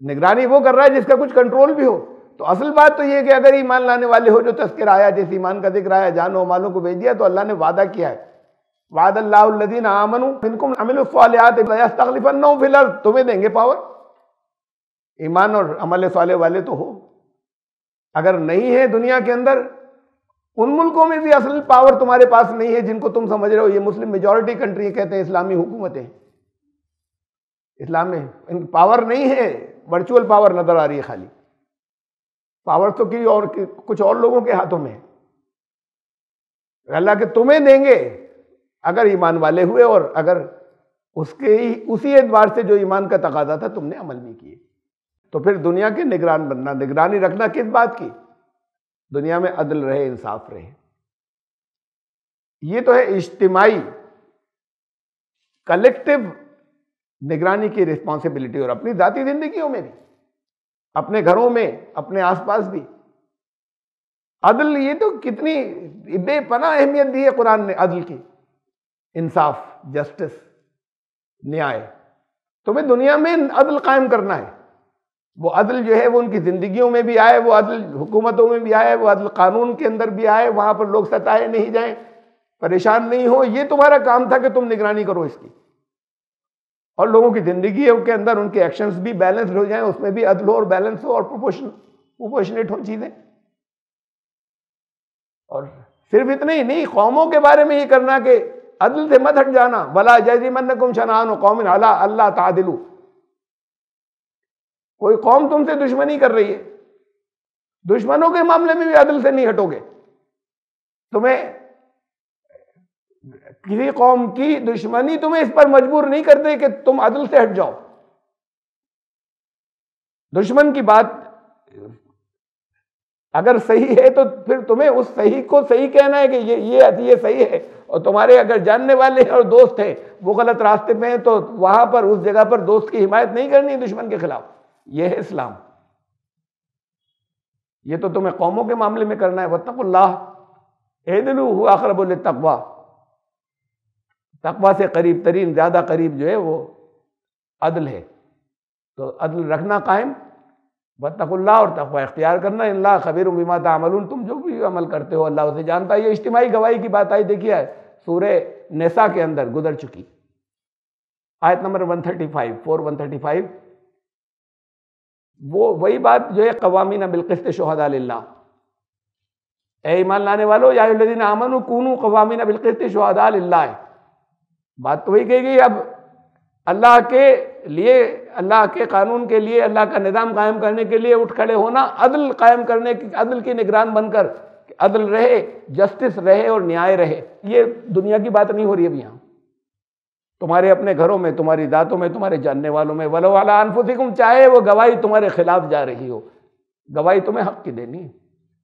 نگرانی وہ کر رہا ہے جس کا کچھ کنٹرول بھی ہو. تو اصل بات تو یہ ہے کہ اگر ایمان لانے والے ہو، جو تذکر آیا، جس ایمان کا ذکر آیا، جانوں و مالوں کو بھیج دیا، تو اللہ نے وعدہ کیا ہے، وعد اللہ الذین آمنوا منکم عملوا الصالحات لیستخلفنہم فی الارض، تمہیں دیں گے پاور. ایمان اور عمل صالح والے تو ہو. اگر نہیں ہے دنیا کے اندر، ان ملکوں میں بھی اصل پاور تمہارے پاس نہیں ہے جن کو تم سمجھ رہے ہو یہ مسلم میجورٹی کنٹری کہتے ہیں اسلامی حکومتیں. اسلام میں ان پاور نہیں ہے، ورچوئل پاور نظر آ رہی ہے خالی. پاور تو کی اور کچھ اور لوگوں کے ہاتھوں میں ہے. اللہ کہ تمہیں دیں گے اگر ایمان والے ہوئے، اور اگر اسی اعتبار سے جو ایمان کا تقاضا تھا تم نے عمل بھی کیے. تو پھر دنیا کے نگران بننا، نگرانی رکھنا کس بات کی؟ دنیا میں عدل رہے، انصاف رہے. یہ تو ہے اجتماعی کلیکٹیو نگرانی کی رسپانسبلٹی، اور اپنی ذاتی زندگیوں میں بھی، اپنے گھروں میں، اپنے آس پاس بھی. عدل یہ تو کتنی بے پناہ اہمیت دی ہے قرآن نے عدل کی. انصاف، جسٹس، نیائے. تمہیں دنیا میں عدل قائم کرنا ہے. وہ عدل جو ہے وہ ان کی زندگیوں میں بھی آئے، وہ عدل حکومتوں میں بھی آئے، وہ عدل قانون کے اندر بھی آئے، وہاں پر لوگ ستائے نہیں جائیں، پریشان نہیں ہو. یہ تمہارا کام تھا کہ تم نگرانی کرو اس کی، اور لوگوں کی زندگیوں کے اندر ان کے ایکشنز بھی بیلنسڈ ہو جائیں، اس میں بھی عدل ہو اور بیلنس ہو اور پروپورشنیٹ ہو چیزیں. اور صرف اتنے ہی نہیں، قوموں کے بارے میں یہ کرنا کہ عدل سے مت ہٹ جانا. وَلَا يَجْرِمَنَّكُمْ شَنَآنُ قَوْمٍ عَلَىٰ أَلَّا تَعْدِلُوا. کوئی قوم تم سے دشمنی کر رہی ہے، دشمنوں کے معاملے میں بھی عدل سے نہیں ہٹو گے. تمہیں کسی قوم کی دشمنی تمہیں اس پر مجبور نہیں کرتے کہ تم عدل سے ہٹ جاؤ. دشمن کی بات اگر صحیح ہے تو پھر تمہیں اس صحیح کو صحیح کہنا ہے کہ یہ صحیح ہے، اور تمہارے اگر جاننے والے اور دوست ہیں وہ غلط راستے پہ ہیں تو وہاں پر اس جگہ پر دوست کی حمایت نہیں کرنی دشمن کے خلاف. یہ ہے اسلام. یہ تو تمہیں قوموں کے معاملے میں کرنا ہے. واتقوا اللہ اعدلوا هو اقرب للتقوی. تقوی سے قریب ترین، زیادہ قریب جو ہے وہ عدل ہے. تو عدل رکھنا قائم، واتقوا اللہ، اور تقوی اختیار کرنا. ان اللہ خبیر بما تعملون. تم جو بھی عمل کرتے ہو اللہ اسے جانتا ہے. یہ اجتماعی گواہی کی بات آئی، دیکھیے سورہ نساء کے اندر گزر چکی، آیت نمبر 135، 4:135. وہی بات جو ہے قوامین بالقسط شہداء للہ. اے ایمان لانے والو، یا ایھا الذین آمنوا کونوا قوامین بالقسط شہداء للہ. بات تو وہی کہی گئی. اب اللہ کے لیے، اللہ کے قانون کے لیے، اللہ کا نظام قائم کرنے کے لیے اٹھ کھڑے ہونا، عدل قائم کرنے کی، عدل کی نگران بن کر، عدل رہے، جسٹس رہے اور نیائے رہے. یہ دنیا کی بات نہیں ہو رہی اب یہاں. تمہارے اپنے گھروں میں، تمہاری ذاتوں میں، تمہارے جاننے والوں میں. وَلَوْ عَلَىٰ أَنفُسِكُمْ. چاہے وہ گواہی تمہارے خلاف جا رہی ہو، گواہی تمہیں حق کی دینی ہے.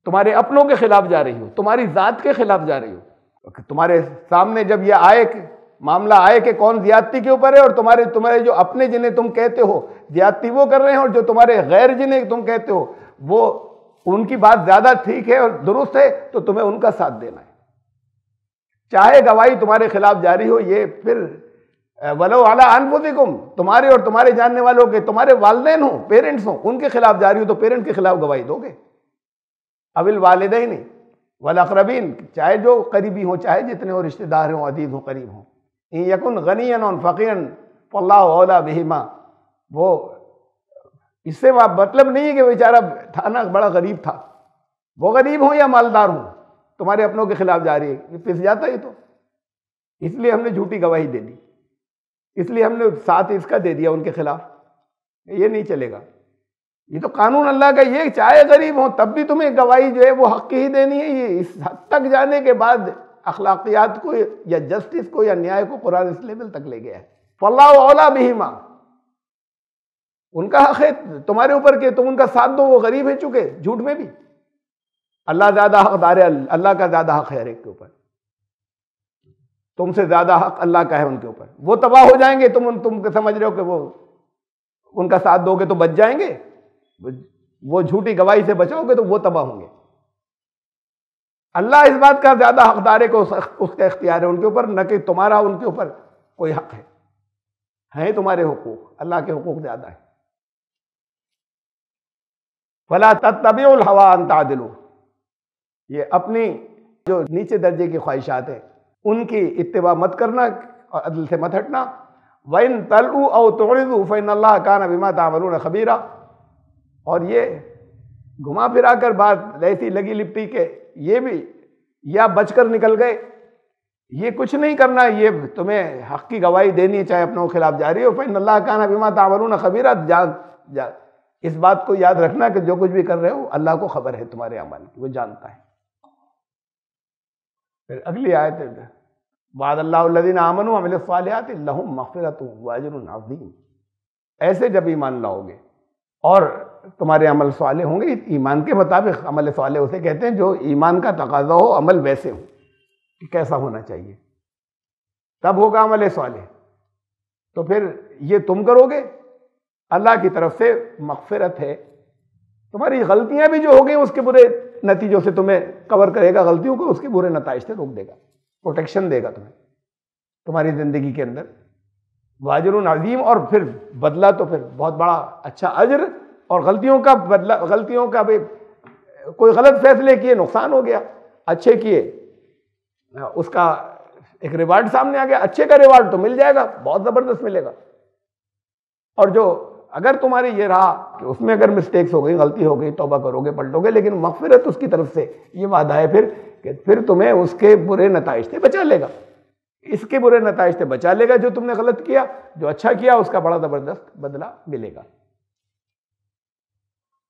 تمہارے اپنوں کے خلاف جا رہی ہو، تمہاری ذات کے خلاف جا رہی ہو. تمہارے سامنے جب یہ آئے کہ معاملہ آئے کہ کون زیادتی کے اوپر ہے، اور تمہارے جو اپنے جنہیں تم کہتے ہو زیادتی وہ کر رہے ہیں، اور جو تمہارے غیر جنہیں تم کہتے ہو وہ ان کی بات زیادہ ٹھیک ہے اور درست ہے، تو تمہیں ان کا ساتھ دینا ہے. چاہے گواہی تمہارے خلاف جاری ہو. یہ پھر وَلَوْ عَلَىٰ أَنفُسِكُمْ، تمہارے اور تمہارے جاننے والوں کے، تمہارے والدین ہوں، پیرنٹس ہوں، ان کے خلاف جاری ہو تو پیرنٹ کے خلاف گواہی دو گے. اَوِ الْوَالِدَيْنِ وَالْأَقْرَبِينَ. چاہے جو قریبی ہوں، چاہے جتنے اور رشتہ دار ہوں، عزیز ہوں، قریب ہوں. إِن يَكُنْ غَنِيًّا أَوْ فَقِيرًا فَاللَّهُ أَوْلَىٰ بِهِمَا. وہ اس سے مطلب نہیں ہے کہ بیچارہ تھا نا بڑا غریب تھا، وہ غریب ہوں یا مالدار ہوں، تمہارے اپنوں کے خلاف جاری ہے. یہ پس جاتا ہے. تو اس لیے ہم نے جھوٹی گواہی دے دی، اس لیے ہم نے ساتھ اس کا دے دیا ان کے خلاف. یہ نہیں چلے گا. یہ تو قانون اللہ کا یہ، چاہے غریب ہوں تب بھی تمہیں گواہی جو ہے وہ حق کی ہی دینی ہے. یہ اس حد تک جانے کے بعد اخلاقیات کو یا جسٹس کو یا نیائے کو قرآن اس لیول تک لے گیا ہے. فَاللَّهُ أَوْلَىٰ بِهِمَا. ان کا حق ہے تمہارے اوپر کہ تم ان کا ساتھ دو. وہ غریب ہے چکے جھوٹ میں بھی. اللہ زیادہ حقدار ہے، اللہ کا زیادہ حق ہے ہر ایک کے اوپر. تم سے زیادہ حق اللہ کا ہے ان کے اوپر. وہ تباہ ہو جائیں گے، تم سمجھ رہے ہو کہ وہ ان کا ساتھ دو گے تو بچ جائیں گے. وہ جھوٹی گواہی سے بچاؤ گے تو وہ تباہ ہوں گے. اللہ اس بات کا زیادہ حقدار ہے کہ اس کا اختیار ہے ان کے اوپر، نہ کہ تمہارا ان کے اوپر کوئی حق ہے. ہیں تمہارے حقوق، اللہ کے حقوق زیادہ ہے. فَلَا تَتَّبِعُوا الْهَوَىٰ أَن تَعْدِلُوا. یہ اپنی جو نیچے درجے کی خواہشات ہیں ان کی اتباع مت کرنا اور عدل سے مت ہٹنا. وَإِن تَلْوُوا أَوْ تُعْرِضُوا فَإِنَّ اللَّهَ كَانَ بِمَا تَعْمَلُونَ خَبِيرًا. اور یہ گھما پھرا کر بات ایسی لگی لپٹی کہ یہ بھی یا بچ کر نکل گئے، یہ کچھ نہیں کرنا، یہ تمہیں حق کی گواہی دینی ہے چاہے اپنوں کے خلاف جاری ہو۔ فإن اللہ کان بما تعملون خبیرا، اس بات کو یاد رکھنا کہ جو کچھ بھی کر رہے ہو اللہ کو خبر ہے تمہارے اعمال کی، وہ جانتا ہے۔ پھر اگلی آیت ہے وعد اللہ الذین آمنوا وعملوا الصالحات لہم مغفرۃ واجر عظیم۔ ایسے جب ایمان لاؤ گے اور تمہارے عمل صالح ہوں گے، ایمان کے مطابق عمل صالح اسے کہتے ہیں جو ایمان کا تقاضا ہو، عمل ویسے ہو کہ کیسا ہونا چاہیے، تب ہوگا عمل صالح۔ تو پھر یہ تم کرو گے، اللہ کی طرف سے مغفرت ہے، تمہاری غلطیاں بھی جو ہو گئی اس کے برے نتیجوں سے تمہیں کور کرے گا، غلطیوں کو اس کے برے نتائج سے روک دے گا، پروٹیکشن دے گا تمہیں تمہاری زندگی کے اندر۔ واجر عظیم، اور پھر بدلہ تو پھر بہت بڑا اچھا اجر، اور غلطیوں کا بدلہ، غلطیوں کا بھی کوئی غلط فیصلے کیے نقصان ہو گیا، اچھے کیے اس کا ایک ریوارڈ سامنے آ گیا، اچھے کا ریوارڈ تو مل جائے گا، بہت زبردست ملے گا۔ اور جو اگر تمہاری یہ رہا کہ اس میں اگر مسٹیکس ہو گئی، غلطی ہو گئی، توبہ کرو گے، پلٹو گے، لیکن مغفرت اس کی طرف سے یہ وعدہ ہے پھر کہ پھر تمہیں اس کے برے نتائج سے بچا لے گا، اس کے برے نتائج سے بچا لے گا جو تم نے غلط کیا، جو اچھا کیا اس کا بڑا زبردست بدلہ ملے گا۔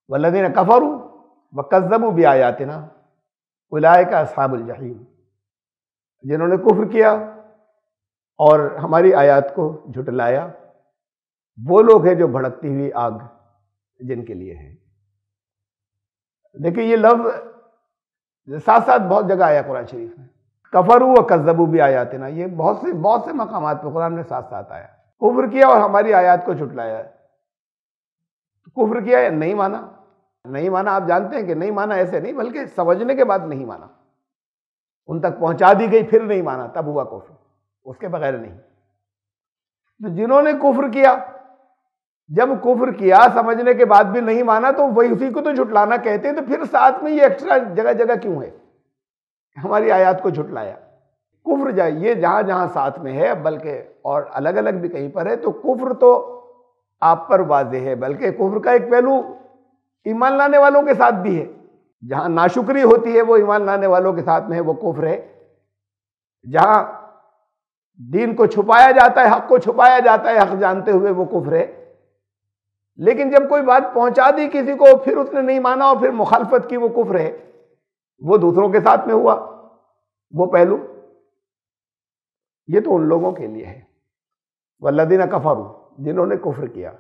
والذین کفروا وکذبوا بآیاتنا اولئک اصحاب الجحیم، جنہوں نے کفر کیا اور ہماری آیات کو جھٹلایا، وہ لوگ ہیں جو بھڑکتی ہوئی آگ جن کے لیے ہے۔ دیکھیں یہ لفظ ساتھ ساتھ بہت جگہ آیا قرآن شریف میں، کفروا وکذبوا بآیاتنا، یہ بہت سے مقامات پہ قرآن میں ساتھ ساتھ آیا، کفر کیا اور ہماری آیات کو جھٹلایا۔ کفر کیا ہے، نہیں مانا، نہیں مانا، آپ جانتے ہیں کہ نہیں مانا ایسے نہیں، بلکہ سمجھنے کے بعد نہیں مانا، ان تک پہنچا دی گئی پھر نہیں مانا، تب ہوا کفر، اس کے بغیر نہیں۔ تو جنہوں نے کفر کیا، جب کفر کیا سمجھنے کے بعد بھی نہیں مانا تو وہی اسی کو تو جھٹلانا کہتے ہیں، تو پھر ساتھ میں یہ ایکسٹرا جگہ جگہ کیوں ہے؟ ہماری آیات کو جھٹلایا، کفر یہ جہاں جہاں ساتھ میں ہے، بلکہ اور الگ الگ بھی کہیں پر ہے، تو کفر تو آپ پر واضح ہے، بلکہ کفر کا ایک پہلو ایمان لانے والوں کے ساتھ بھی ہے، جہاں ناشکری ہوتی ہے وہ ایمان لانے والوں کے ساتھ میں ہے، وہ کفر ہے۔ جہاں دین کو چھپایا جاتا ہے، حق کو چھپایا جاتا ہے حق جانتے ہوئے، وہ کفر ہے۔ لیکن جب کوئی بات پہنچا دی کسی کو پھر اس نے نہیں مانا اور پھر مخالفت کی، وہ کفر ہے، وہ دوسروں کے ساتھ میں ہوا وہ پہلو۔ یہ تو ان لوگوں کے لیے ہے، والذین کفروا، جنہوں نے کفر کیا۔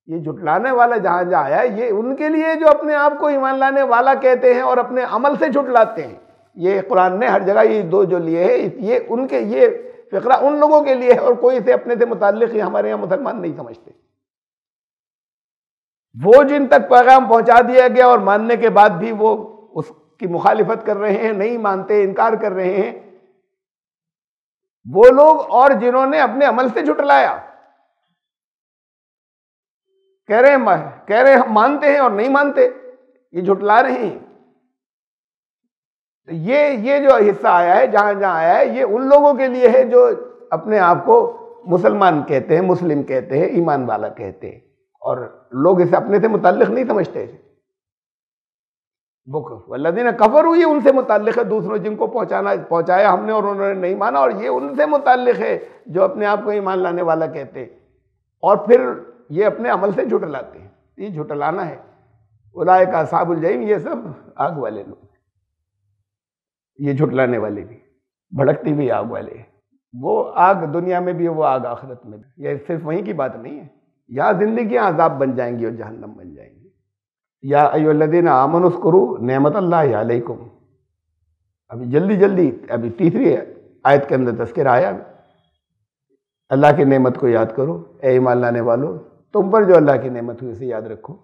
یہ جھٹلانے والا جہاں جہاں آیا ہے یہ ان کے لیے جو اپنے آپ کو ایمان لانے والا کہتے ہیں اور اپنے عمل سے جھٹلاتے ہیں۔ یہ قرآن نے ہر جگہ یہ دو جو لیے ہیں، یہ ان کے، یہ فقرہ ان لوگوں کے لیے ہے، اور کوئی اسے اپنے سے متعلق ہی ہمارے یہاں مسلمان نہیں سمجھتے۔ وہ جن تک پیغام پہنچا دیا گیا اور ماننے کے بعد بھی وہ اس کی مخالفت کر رہے ہیں، نہیں مانتے، انکار کر رہے ہیں، وہ لوگ اور جنہوں نے اپنے عمل سے جھٹلایا، کہہ رہے ہیں ہم مانتے ہیں اور نہیں مانتے، یہ جھٹلا رہے ہیں۔ یہ جو حصہ آیا ہے جہاں جہاں آیا ہے یہ ان لوگوں کے لیے ہے جو اپنے آپ کو مسلمان کہتے ہیں، مسلم کہتے ہیں، ایمان والا کہتے ہیں، اور لوگ اسے اپنے سے متعلق نہیں سمجھتے۔ والذین کفروا یہ ان سے متعلق ہے، دوسروں جن کو پہنچایا ہم نے اور انہوں نے نہیں مانا، اور یہ ان سے متعلق ہے جو اپنے آپ کو ایمان لانے والا کہتے ہیں اور پھر یہ اپنے عمل سے جھٹلاتے ہیں۔ یہ جھٹلانا ہے۔ اولئک اصحاب الجحیم، یہ سب آگ والے لوگ، یہ جھٹلانے والے بھی، بھڑکتی ہوئی آگ والے ہیں۔ وہ آگ دنیا میں بھی ہے، وہ آگ آخرت میں بھی۔ یہ صرف وہیں کی بات نہیں ہے، یہاں زندگیاں عذاب بن جائیں گی اور جہنم بن جائیں گی۔ یا ایھا الذین آمنوا اذکروا نعمت اللہ علیکم، ابھی جلدی ابھی تیسری آیت کے اندر تذکرہ آیا، اللہ کی نعمت کو یاد کرو اے ایمان لانے والو، تم پر جو اللہ کی نعمت ہوئی اسے یاد رکھو۔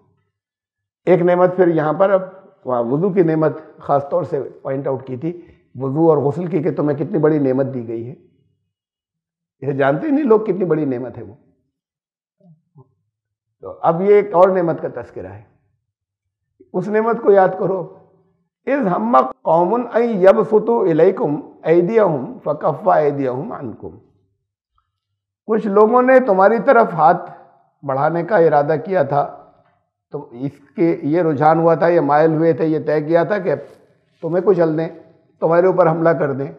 ایک نعمت پھر یہاں پر اب وہاں وضو کی نعمت خاص طور سے پوائنٹ آؤٹ کی تھی، وضو اور غسل کی، کہ تمہیں کتنی بڑی نعمت دی گئی ہے، یہ جانتے ہی نہیں لوگ کتنی بڑی نعمت ہے وہ۔ تو اب یہ ایک اور نعمت کا تذکرہ ہے، اس نعمت کو یاد کرو۔ اذ ہم قوم ان یبسطوا الیکم ایدیہم فکف ایدیہم عنکم، کچھ لوگوں نے تمہاری طرف ہاتھ بڑھانے کا ارادہ کیا تھا، تو اس کے یہ رجحان ہوا تھا، یہ مائل ہوئے تھے، یہ طے کیا تھا کہ تمہیں کچل دیں، تمہارے اوپر حملہ کر دیں،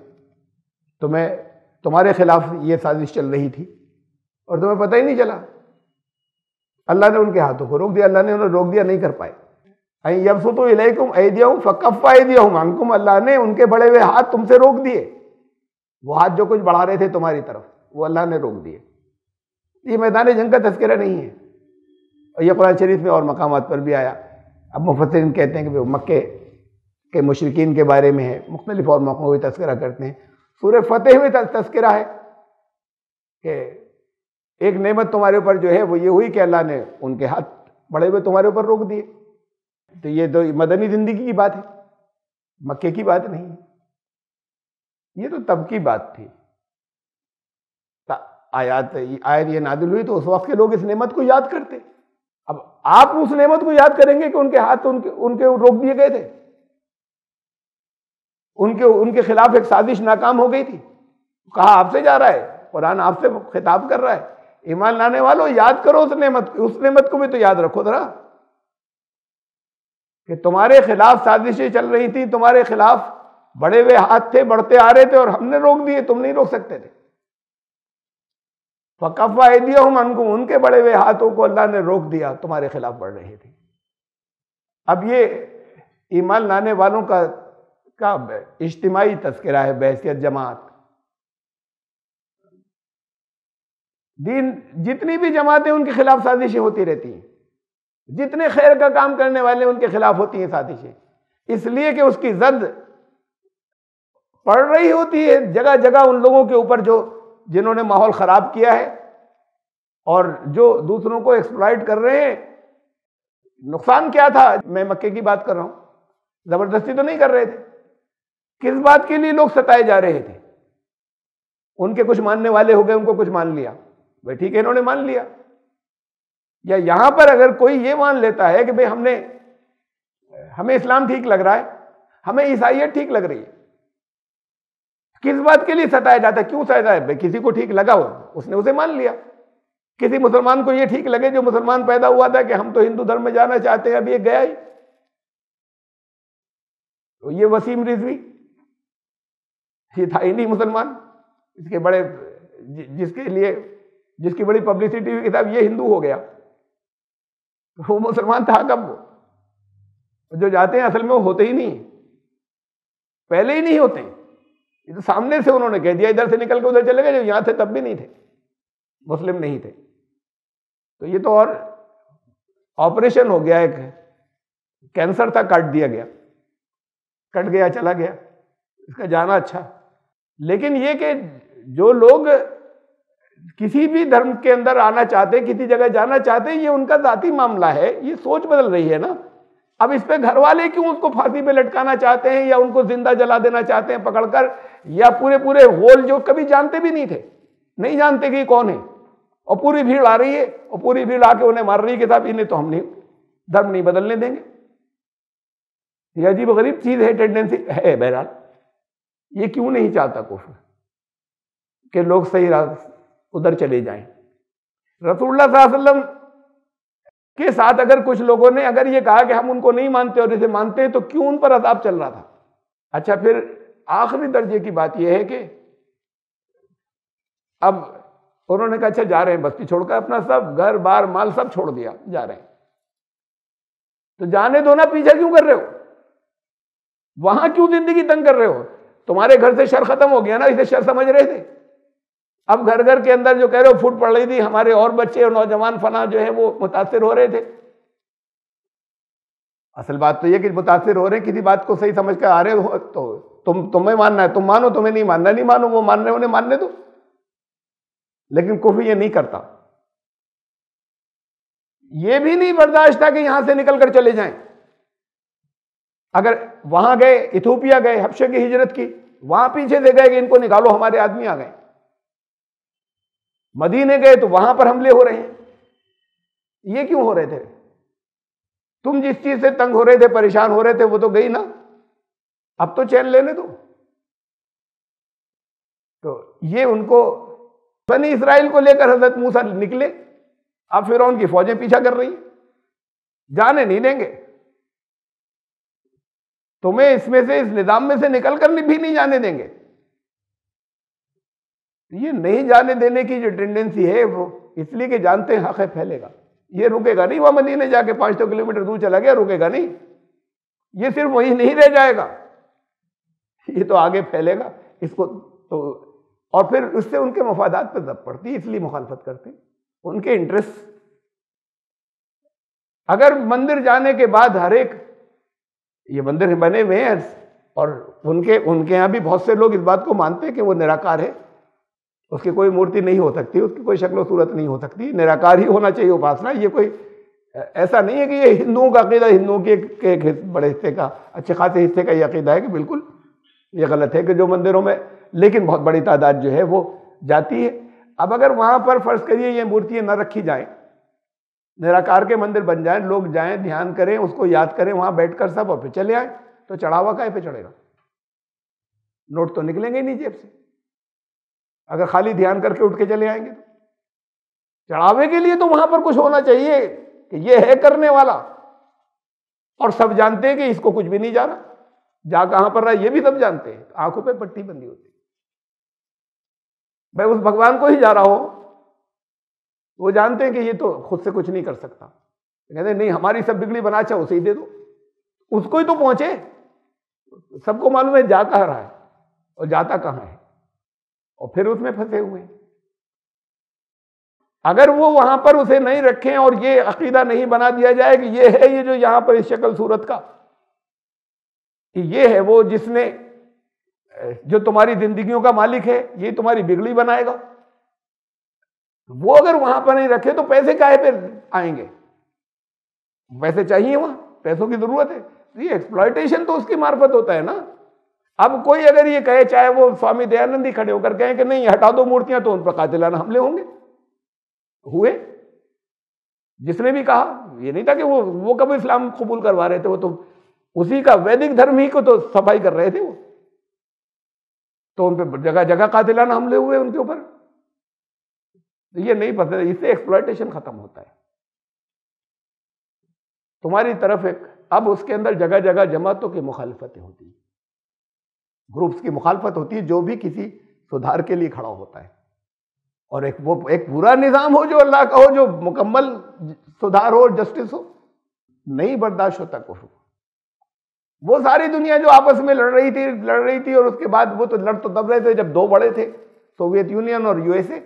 تمہارے خلاف یہ سازش چل رہی تھی اور تمہیں پتہ ہی نہیں چلا۔ اللہ نے ان کے ہاتھوں کو روک دیا، اللہ نے انہیں روک دیا، نہیں کر پائے۔ اَن یبسطوا الیکم ایدیہم فکف ایدیہم عنکم، اللہ نے ان کے بڑے ہوئے ہاتھ تم سے روک دیے، وہ ہاتھ جو کچھ بڑھا رہے تھے تمہاری طرف وہ اللہ نے روک دیے۔ یہ میدان جنگ کا تذکرہ نہیں ہے، اور یہ قرآن شریف میں اور مقامات پر بھی آیا۔ اب مفسرین کہتے ہیں کہ وہ مکے کے مشرکین کے بارے میں ہے، مختلف اور موقعوں میں تذکرہ کرتے ہیں۔ سورہ فتح میں تذکرہ ہے کہ ایک نعمت تمہارے اوپر جو ہے وہ یہ ہوئی کہ اللہ نے ان کے ہاتھ بڑے ہوئے تمہارے اوپر روک دیے۔ تو یہ تو مدنی زندگی کی بات ہے، مکے کی بات نہیں ہے، یہ تو تب کی بات تھی۔ آیات یہ نازل ہوئی تو اس وقت کے لوگ اس نعمت کو یاد کرتے۔ اب آپ اس نعمت کو یاد کریں گے کہ ان کے ہاتھ ان کے روک دیے گئے تھے، ان کے خلاف ایک سازش ناکام ہو گئی تھی، کہا آپ سے جا رہا ہے، قرآن آپ سے خطاب کر رہا ہے۔ ایمان لانے والوں یاد کرو اس نعمت کو بھی تو یاد رکھو ذرا، کہ تمہارے خلاف سازشیں چل رہی تھی، تمہارے خلاف بڑے ہوئے ہاتھ تھے، بڑھتے آ رہے تھے اور ہم نے روک دیے، تم نہیں روک سکتے تھے۔ فَكَفَّ أَيْدِيَهُمْ عَنْكُمْ، ان کے بڑے ہوئے ہاتھوں کو اللہ نے روک دیا، تمہارے خلاف بڑھ رہے تھے۔ اب یہ ایمان لانے والوں کا اجتماعی تذکرہ ہے بحیثیت جماعت۔ دین جتنی بھی جماعتیں ان کے خلاف سازشیں ہوتی رہتی ہیں، جتنے خیر کا کام کرنے والے ان کے خلاف ہوتی ہیں سازشیں، اس لیے کہ اس کی زد پڑ رہی ہوتی ہے جگہ جگہ ان لوگوں کے اوپر جنہوں نے ماحول خراب کیا ہے اور جو دوسروں کو ایکسپلائٹ کر رہے ہیں۔ نقصان کیا تھا؟ میں مکے کی بات کر رہا ہوں، زبردستی تو نہیں کر رہے تھے۔ کس بات کے لیے لوگ ستائے جا رہے تھے؟ ان کے کچھ ماننے والے ہو گئے، ان کو کچھ مان لیا، بھائی ٹھیک ہے انہوں نے مان لیا۔ یا یہاں پر اگر کوئی یہ مان لیتا ہے کہ بھئی ہمیں اسلام ٹھیک لگ رہا ہے، ہمیں عیسائیت ٹھیک لگ رہی ہے، کس بات کے لیے ستایا جاتا ہے؟ کیوں ستایا ہے؟ بھئی کسی کو ٹھیک لگا ہو، اس نے اسے مان لیا۔ کسی مسلمان کو یہ ٹھیک لگے جو مسلمان پیدا ہوا تھا کہ ہم تو ہندو دھرم میں جانا چاہتے ہیں، اب یہ گیا ہی، تو یہ وسیم رضوی یہ تھا ہی نہیں مسلمان، اس کے بڑے جس کی بڑی پبلسٹی ہوئی کتاب یہ ہندو ہو گیا، وہ مسلمان تھا کب؟ جو جاتے ہیں اصل میں وہ ہوتے ہی نہیں، پہلے ہی نہیں ہوتے، یہ تو سامنے سے انہوں نے کہہ دیا، ادھر سے نکل کے ادھر چلے گئے، جو یہاں تھے تب بھی نہیں تھے، مسلم نہیں تھے۔ تو یہ تو اور آپریشن ہو گیا، ایک کینسر تھا، کاٹ دیا گیا، کٹ گیا، چلا گیا، اس کا جانا اچھا۔ لیکن یہ کہ جو لوگ کسی بھی دھرم کے اندر آنا چاہتے، کسی جگہ جانا چاہتے، یہ ان کا ذاتی معاملہ ہے، یہ سوچ بدل رہی ہے نا۔ اب اس پہ گھر والے کیوں اس کو پھانسی پہ لٹکانا چاہتے ہیں، یا ان کو زندہ جلا دینا چاہتے ہیں پکڑ کر، یا پورے ہول جو کبھی جانتے بھی نہیں تھے، نہیں جانتے کہ یہ کون ہے، اور پوری بھیڑ آ رہی ہے، اور پوری بھیڑ آ کے انہیں مار رہی ہے کہ صاحب انہیں تو ہم نہیں دھرم نہیں بدلنے دیں گے۔ یہ عجیب و غریب چیز ہے، ٹینڈنسی ہے۔ بہرحال یہ کیوں نہیں چاہتا کفر کہ لوگ صحیح راہ ادھر چلے جائیں؟ رسول اللہ صلی اللہ علیہ وسلم کے ساتھ اگر کچھ لوگوں نے اگر یہ کہا کہ ہم ان کو نہیں مانتے اور اسے مانتے ہیں، تو کیوں ان پر عذاب چل رہا تھا؟ اچھا، پھر آخری درجے کی بات یہ ہے کہ اب انہوں نے کہا اچھا جا رہے ہیں، بستی چھوڑ کر اپنا سب گھر بار مال سب چھوڑ دیا، جا رہے ہیں، تو جانے دو نا، پیچھے کیوں کر رہے ہو؟ وہاں کیوں زندگی تنگ کر رہے ہو؟ تمہارے گھر سے شر ختم ہو گیا نا، اسے شر سمجھ رہے تھے۔ اب گھر کے اندر جو کہہ رہے ہو پھوٹ پڑ رہی تھی، ہمارے اور بچے اور نوجوان فلاں جو ہے وہ متاثر ہو رہے تھے۔ اصل بات تو یہ کہ متاثر ہو رہے ہیں، کسی بات کو صحیح سمجھ کر آ رہے ہو تو تمہیں ماننا ہے تم مانو، تمہیں نہیں ماننا نہیں مانو، وہ مان رہے انہیں ماننے دو۔ لیکن کفر یہ نہیں کرتا، یہ بھی نہیں برداشت تھا کہ یہاں سے نکل کر چلے جائیں۔ اگر وہاں گئے، ایتھوپیا گئے، حبشے کی ہجرت کی، وہاں پیچھے سے گئے کہ ان کو نکالو، ہمارے آدمی آ گئے۔ مدینے گئے تو وہاں پر حملے ہو رہے ہیں۔ یہ کیوں ہو رہے تھے؟ تم جس چیز سے تنگ ہو رہے تھے، پریشان ہو رہے تھے، وہ تو گئی نا، اب تو چین لینے دو۔ تو یہ ان کو بنی اسرائیل کو لے کر حضرت موسیٰ نکلے، اب فرعون کی فوجیں پیچھا کر رہی ہیں، جانے نہیں دیں گے تمہیں، اس میں سے، اس نظام میں سے نکل کر بھی نہیں جانے دیں گے۔ یہ نہیں جانے دینے کی جو ٹینڈنسی ہے وہ اس لیے کہ جانتے ہیں حق پھیلے گا، یہ رکے گا نہیں، وہ مدینے جا کے 500 کلومیٹر دور چلا گیا، رکے گا نہیں، یہ صرف وہی نہیں رہ جائے گا، یہ تو آگے پھیلے گا اس کو تو، اور پھر اس سے ان کے مفادات پہ دب پڑتی ہے، اس لیے مخالفت کرتے ہیں، ان کے انٹرسٹ۔ اگر مندر جانے کے بعد ہر ایک، یہ مندر بنے ہوئے ہیں اور ان کے یہاں بھی بہت سے لوگ اس بات کو مانتے ہیں کہ وہ نراکار ہے، اس کی کوئی مورتی نہیں ہو سکتی، اس کی کوئی شکل و صورت نہیں ہو سکتی، نراکار ہی ہونا چاہیے اپاسنا۔ یہ کوئی ایسا نہیں ہے کہ یہ ہندوؤں کا عقیدہ، ہندوؤں کے ایک بڑے حصے کا، اچھے خاصے حصے کا یہ عقیدہ ہے کہ بالکل یہ غلط ہے کہ جو مندروں میں، لیکن بہت بڑی تعداد جو ہے وہ جاتی ہے۔ اب اگر وہاں پر فرض کریے یہ مورتیاں نہ رکھی جائیں، نراکار کے مندر بن جائیں، لوگ جائیں، دھیان کریں، اس کو یاد کریں وہاں بیٹھ کر سب، اور پھر چلے آئیں، تو چڑھاوا کائے پہ چڑھے گا؟ نوٹ تو نکلیں گے ہی نہیں جیب سے، اگر خالی دھیان کر کے اٹھ کے چلے آئیں گے تو۔ چڑھاوے کے لیے تو وہاں پر کچھ ہونا چاہیے کہ یہ ہے کرنے والا، اور سب جانتے ہیں کہ اس کو کچھ بھی نہیں جا رہا، جا کہاں پر رہا یہ بھی سب جانتے ہیں، آنکھوں پہ پٹی بندی ہوتی ہے۔ بھائی اس بھگوان کو ہی جا رہا ہو، وہ جانتے ہیں کہ یہ تو خود سے کچھ نہیں کر سکتا، کہتے ہیں نہیں ہماری سب بگڑی بنا، چاہو اسے ہی دے دو، اس کو ہی تو پہنچے، سب کو معلوم ہے جا کہاں رہا ہے اور جاتا کہاں ہے، اور پھر اس میں پھنسے ہوئے ہیں۔ اگر وہ وہاں پر اسے نہیں رکھیں اور یہ عقیدہ نہیں بنا دیا جائے کہ یہ ہے، یہ جو یہاں پر اس شکل صورت کا، کہ یہ ہے وہ جس نے، جو تمہاری زندگیوں کا مالک ہے، یہ تمہاری بگڑی بنائے گا، وہ اگر وہاں پر نہیں رکھے تو پیسے کاہے پہ آئیں گے؟ پیسے چاہیے، وہاں پیسوں کی ضرورت ہے، یہ ایکسپلائٹیشن تو اس کی معرفت ہوتا ہے نا۔ اب کوئی اگر یہ کہے، چاہے وہ سوامی دیانند ہی کھڑے ہو کر کہیں کہ نہیں ہٹا دو مورتیاں، تو ان پر قاتلانہ حملے ہوں گے، ہوئے۔ جس نے بھی کہا، یہ نہیں تھا کہ وہ کب اسلام قبول کروا رہے تھے، وہ تو اسی کا ویدک دھرم ہی کو تو صفائی کر رہے تھے وہ، تو ان پہ جگہ جگہ قاتلانہ حملے ہوئے ان کے اوپر۔ یہ نہیں پتہ، اس سے ایکسپلائٹیشن ختم ہوتا ہے تمہاری طرف ایک۔ اب اس کے اندر جگہ جگہ جماعتوں کی مخالفتیں ہوتی ہیں، گروپس کی مخالفت ہوتی ہے، جو بھی کسی سدھار کے لیے کھڑا ہوتا ہے، اور ایک پورا نظام ہو جو اللہ کا ہو، جو مکمل سدھار ہو، جسٹس ہو، نہیں برداشت ہوتا کفر۔ وہ ساری دنیا جو آپس میں لڑ رہی تھی، اور اس کے بعد وہ تو لڑ تو تب رہے تھے جب دو بڑے تھے، سوویت یونین اور یو ایس اے۔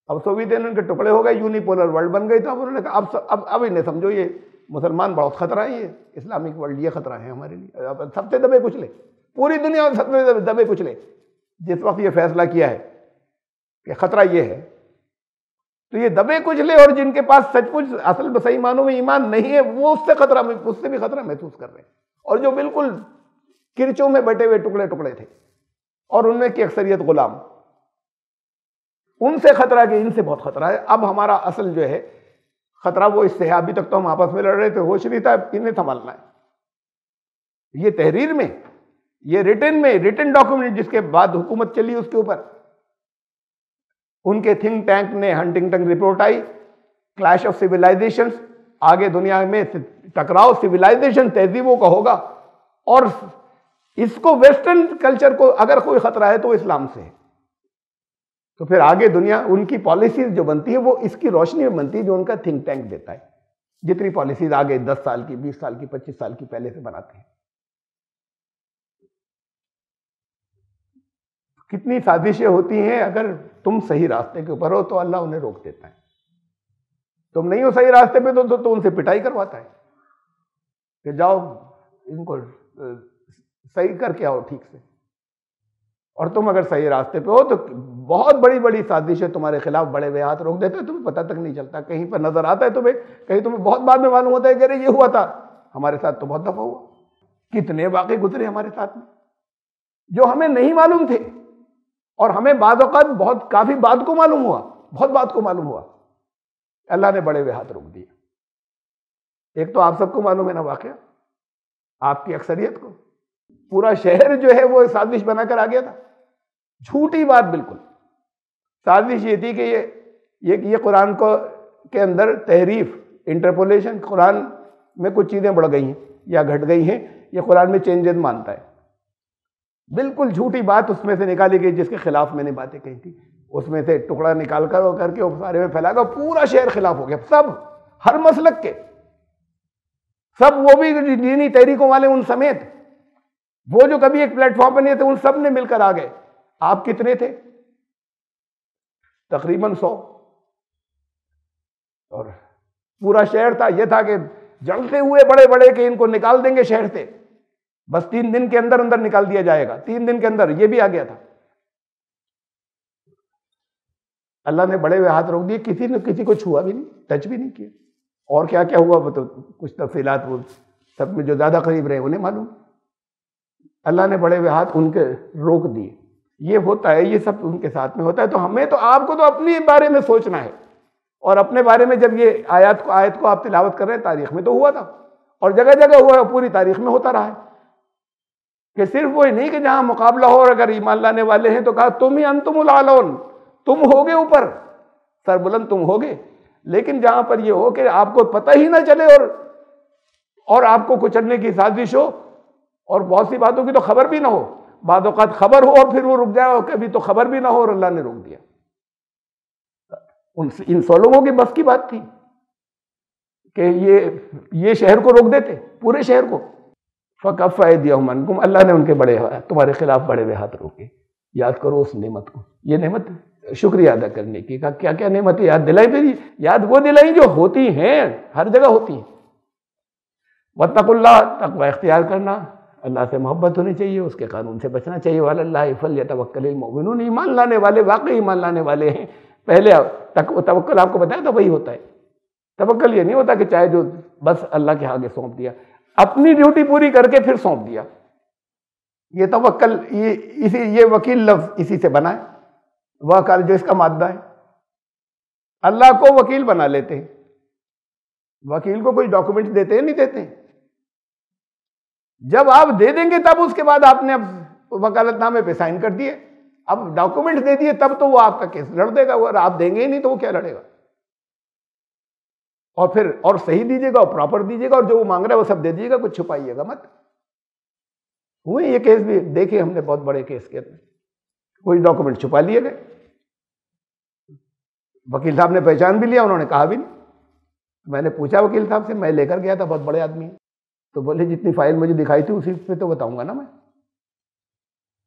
اب سوویت یونین کے ٹکڑے ہو گئے، یونیپولر ورلڈ بن گئی، تو اب انہوں نے کہا اب انہیں سمجھو یہ مسلمان بہت خطرہ ہے، یہ اسلامک ورلڈ یہ خطرہ ہے ہمارے لیے، اب سب سے دبے کچلے، پوری دنیا میں سب سے دبے کچلے۔ جس وقت یہ فیصلہ کیا ہے کہ خطرہ یہ ہے، تو یہ دبے کچلے اور جن کے پاس سچ مچ اصل صحیح معنوں میں ایمان نہیں ہے، وہ اس سے بھی خطرہ محسوس کر رہے ہیں، اور جو بالکل کرچوں میں بٹے ہوئے ٹکڑے ٹکڑے تھے، اور ان میں کی اکثریت غلام، ان سے خطرہ کہ ان سے بہت خطرہ ہے۔ اب ہمارا اصل جو ہے خطرہ وہ اس سے ہے، ابھی تک تو ہم آپس میں لڑ رہے تھے، ہوش نہیں تھا، انہیں سنبھالنا ہے۔ یہ تحریر میں، یہ ریٹن ڈاکومنٹ جس کے بعد حکومت چلی اس کے اوپر، ان کے تھنک ٹینک نے ہنٹنگٹن رپورٹ آئی، کلیش آف سیولائزیشنز، آگے دنیا میں ٹکراؤ سیولائزیشن تہذیبوں کا ہوگا، اور اس کو ویسٹرن کلچر کو اگر کوئی خطرہ ہے تو وہ اسلام سے ہے۔ تو پھر آگے دنیا، ان کی پالیسیز جو بنتی ہے وہ اس کی روشنی میں بنتی ہے جو ان کا تھنک ٹینک دیتا ہے، جتنی پالیسیز آگے 10 سال کی، 20 سال کی، 25 سال کی پہلے سے بناتے ہیں۔ کتنی سازشیں ہوتی ہیں، اگر تم صحیح راستے کے اوپر ہو تو اللہ انہیں روک دیتا ہے، تم نہیں ہو صحیح راستے پہ تو ان سے پٹائی کرواتا ہے کہ جاؤ ان کو صحیح کر کے آؤ ٹھیک سے، اور تم اگر صحیح راستے پہ ہو تو بہت بڑی بڑی سازشیں تمہارے خلاف بڑے ہوئے ہاتھ روک دیتے ہیں، تمہیں پتہ تک نہیں چلتا، کہیں پر نظر آتا ہے تمہیں، کہیں تمہیں بہت بعد میں معلوم ہوتا ہے کہ یہ ہوا تھا، ہمارے ساتھ تو بہت دفعہ ہوا، کتنے واقعے گزرے ہمارے ساتھ میں جو ہمیں نہیں معلوم تھے، اور ہمیں بعض اوقات کافی بعد کو معلوم ہوا، بہت بعد کو معلوم ہوا، اللہ نے بڑے ہوئے ہاتھ روک دیا۔ ایک تو آپ سب کو معلوم ہے نا واقعہ، آپ کی اکثریت کو، پورا شہر جو ہے وہ سازش بنا کر آ گیا تھا، جھوٹی بات بالکل۔ سازش یہ تھی کہ یہ قرآن کے اندر تحریف انٹرپولیشن، قرآن میں کچھ چیزیں بڑھ گئی ہیں یا گھٹ گئی ہیں، یہ قرآن میں چینجز مانتا ہے. بالکل جھوٹی بات اس میں سے نکالی گئی جس کے خلاف میں نے باتیں کہی تھی، اس میں سے ٹکڑا نکال کر کے وہ سارے میں پھیلا گیا، پورا شہر خلاف ہو گیا، سب، ہر مسلک کے سب، وہ بھی دینی تحریکوں والے ان سمیت، وہ جو کبھی ایک پلیٹ فارم پہ نہیں تھے ان سب نے مل کر آ گئے. آپ کتنے تھے؟ تقریباً 100. اور پورا شہر تھا، یہ تھا کہ جلتے ہوئے بڑے بڑے کہ ان کو نکال دیں گے شہر سے، بس 3 دن کے اندر اندر نکال دیا جائے گا. 3 دن کے اندر یہ بھی آ گیا تھا. اللہ نے بڑے ہوئے ہاتھ روک دیے، کسی نے کسی کو چھوا بھی نہیں، ٹچ بھی نہیں کیا. اور کیا کیا ہوا وہ تو کچھ تفصیلات وہ سب میں جو زیادہ قریب رہے انہیں معلوم. اللہ نے بڑے ہوئے ہاتھ ان کے روک دیے. یہ ہوتا ہے، یہ سب ان کے ساتھ میں ہوتا ہے. تو ہمیں تو آپ کو تو اپنے بارے میں سوچنا ہے، اور اپنے بارے میں جب یہ آیت کو آپ تلاوت کر رہے ہیں، تاریخ میں تو ہوا تھا اور جگہ جگہ ہوا ہے، پوری تاریخ میں ہوتا رہا ہے. کہ صرف وہی نہیں کہ جہاں مقابلہ ہو اور اگر ایمان لانے والے ہیں تو کہا تم ہی انتم العالون، تم ہوگے اوپر، سربلند تم ہوگے. لیکن جہاں پر یہ ہو کہ آپ کو پتہ ہی نہ چلے اور آپ کو کچلنے کی سازش ہو، اور بہت سی باتوں کی تو خبر بھی نہ ہو، بعض اوقات خبر ہو اور پھر وہ رک جائے، اور کبھی تو خبر بھی نہ ہو اور اللہ نے روک دیا. ان 100 لوگوں کی بس کی بات تھی کہ یہ شہر کو روک دیتے، پورے شہر کو. فَكَفَّ أَيْدِيَهُمْ عَنْكُمْ، اللہ نے ان کے بڑے تمہارے خلاف بڑے ہوئے ہاتھ روکے. یاد کرو اس نعمت کو، یہ نعمت شکریہ ادا کرنے کی. کہا کیا کیا نعمتیں یاد دلائی میری؟ یاد وہ دلائی جو ہوتی ہیں، ہر جگہ ہوتی ہیں. وَاتَّقُوا اللَّهَ، تقوی اختیار کرنا، اللہ سے محبت ہونی چاہیے، اس کے قانون سے بچنا چاہیے. وَعَلَى اللَّهِ فَلْيَتَوَكَّلِ الْمُؤْمِنُونَ، ایمان لانے والے واقعی ایمان لانے والے ہیں. پہلے توکل آپ کو بتایا تھا وہی ہوتا ہے. توکل یہ نہیں ہوتا کہ چاہے جو بس اللہ کے آگے سونپ دیا، اپنی ڈیوٹی پوری کر کے پھر سونپ دیا. یہ توکل، یہ وکیل لفظ اسی سے بنا ہے، وکال جو اس کا مادہ ہے. اللہ کو وکیل بنا لیتے ہیں. وکیل کو کوئی ڈاکومنٹ دیتے ہیں؟ نہیں دیتے. جب آپ دے دیں گے تب اس کے بعد آپ نے اب وکالت نامے پہ سائن کر دیے، اب ڈاکومنٹ دے دیے تب تو وہ آپ کا کیس لڑ دے گا. اور آپ دیں گے ہی نہیں تو وہ کیا لڑے گا؟ اور پھر اور صحیح دیجیے گا اور پراپر دیجیے گا، اور جو وہ مانگ رہا ہے وہ سب دے دیجیے گا، کچھ چھپائیے گا مت. ہوئے یہ کیس بھی دیکھے ہم نے، بہت بڑے کیس کے اندر کوئی ڈاکومنٹ چھپا لیے گئے. وکیل صاحب نے پہچان بھی لیا، انہوں نے کہا بھی نہیں. میں نے پوچھا وکیل صاحب سے، میں لے کر گیا تھا، بہت بڑے آدمی ہیں، تو بولے جتنی فائل مجھے دکھائی تھی اسی پہ تو بتاؤں گا نا میں.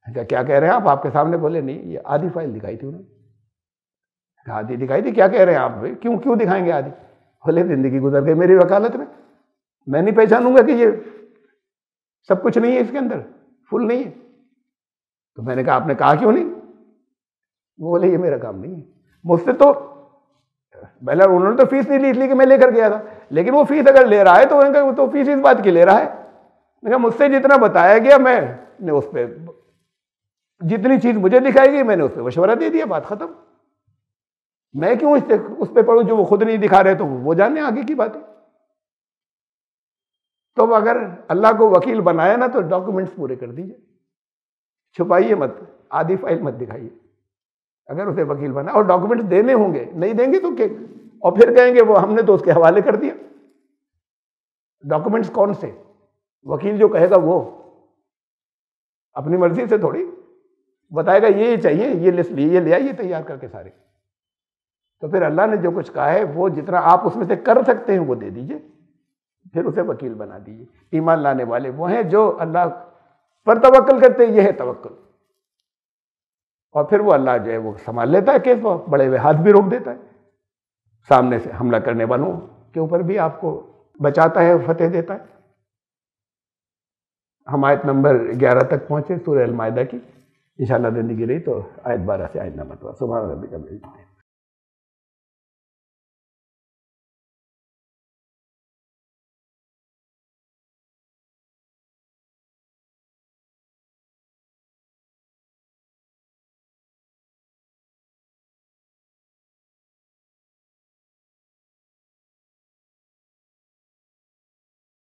کیا کہہ رہے ہیں آپ کے سامنے؟ بولے نہیں، یہ آدھی فائل دکھائی تھی انہوں نے. آدھی دکھائی تھی؟ کیا کہہ رہے ہیں آپ؟ کیوں دکھائیں گے آدھی؟ بولے زندگی گزر گئی میری وکالت میں نہیں پہچانوں گا کہ یہ سب کچھ نہیں ہے اس کے اندر، فل نہیں ہے. تو میں نے کہا آپ نے کہا کیوں نہیں؟ وہ بولے یہ میرا کام نہیں ہے. مجھ سے تو پہلے انہوں نے تو فیس نہیں لی اس لیے کہ میں لے کر گیا تھا، لیکن وہ فیس اگر لے رہا ہے تو فیس اس بات کی لے رہا ہے. میں کہا مجھ سے جتنا بتایا گیا میں نے اس پہ جتنی چیز مجھے دکھائی گئی میں نے اس پہ مشورہ دے دیا، بات ختم. میں کیوں اس پہ پڑھوں جو وہ خود نہیں دکھا رہے، تو وہ جانے آگے کی باتیں. تو اگر اللہ کو وکیل بنایا نا تو ڈاکومنٹس پورے کر دیجئے، چھپائیے مت، آدھی فائل مت دکھائیے. اگر اسے وکیل بنا اور ڈاکومنٹس دینے ہوں گے، نہیں دیں گے تو کیا؟ اور پھر کہیں گے وہ ہم نے تو اس کے حوالے کر دیا. ڈاکومنٹس کون سے؟ وکیل جو کہے گا وہ، اپنی مرضی سے تھوڑی بتائے گا یہ چاہیے، یہ لسٹ لی، یہ لیا، یہ تیار کر کے سارے. تو پھر اللہ نے جو کچھ کہا ہے وہ جتنا آپ اس میں سے کر سکتے ہیں وہ دے دیجئے، پھر اسے وکیل بنا دیجئے. ایمان لانے والے وہ ہیں جو اللہ پر توکل کرتے ہیں، یہ ہے توکل. اور پھر وہ اللہ جو ہے وہ سنبھال لیتا ہے کیس، وہ بڑے ہوئے ہاتھ بھی روک دیتا ہے. سامنے سے حملہ کرنے والوں کے اوپر بھی آپ کو بچاتا ہے، فتح دیتا ہے. ہم آیت نمبر 11 تک پہنچے سورہ المائدہ کی. انشاءاللہ زندگی رہی تو آیت 12 سے آیت نمبر 12. سبحان ربک رب العزت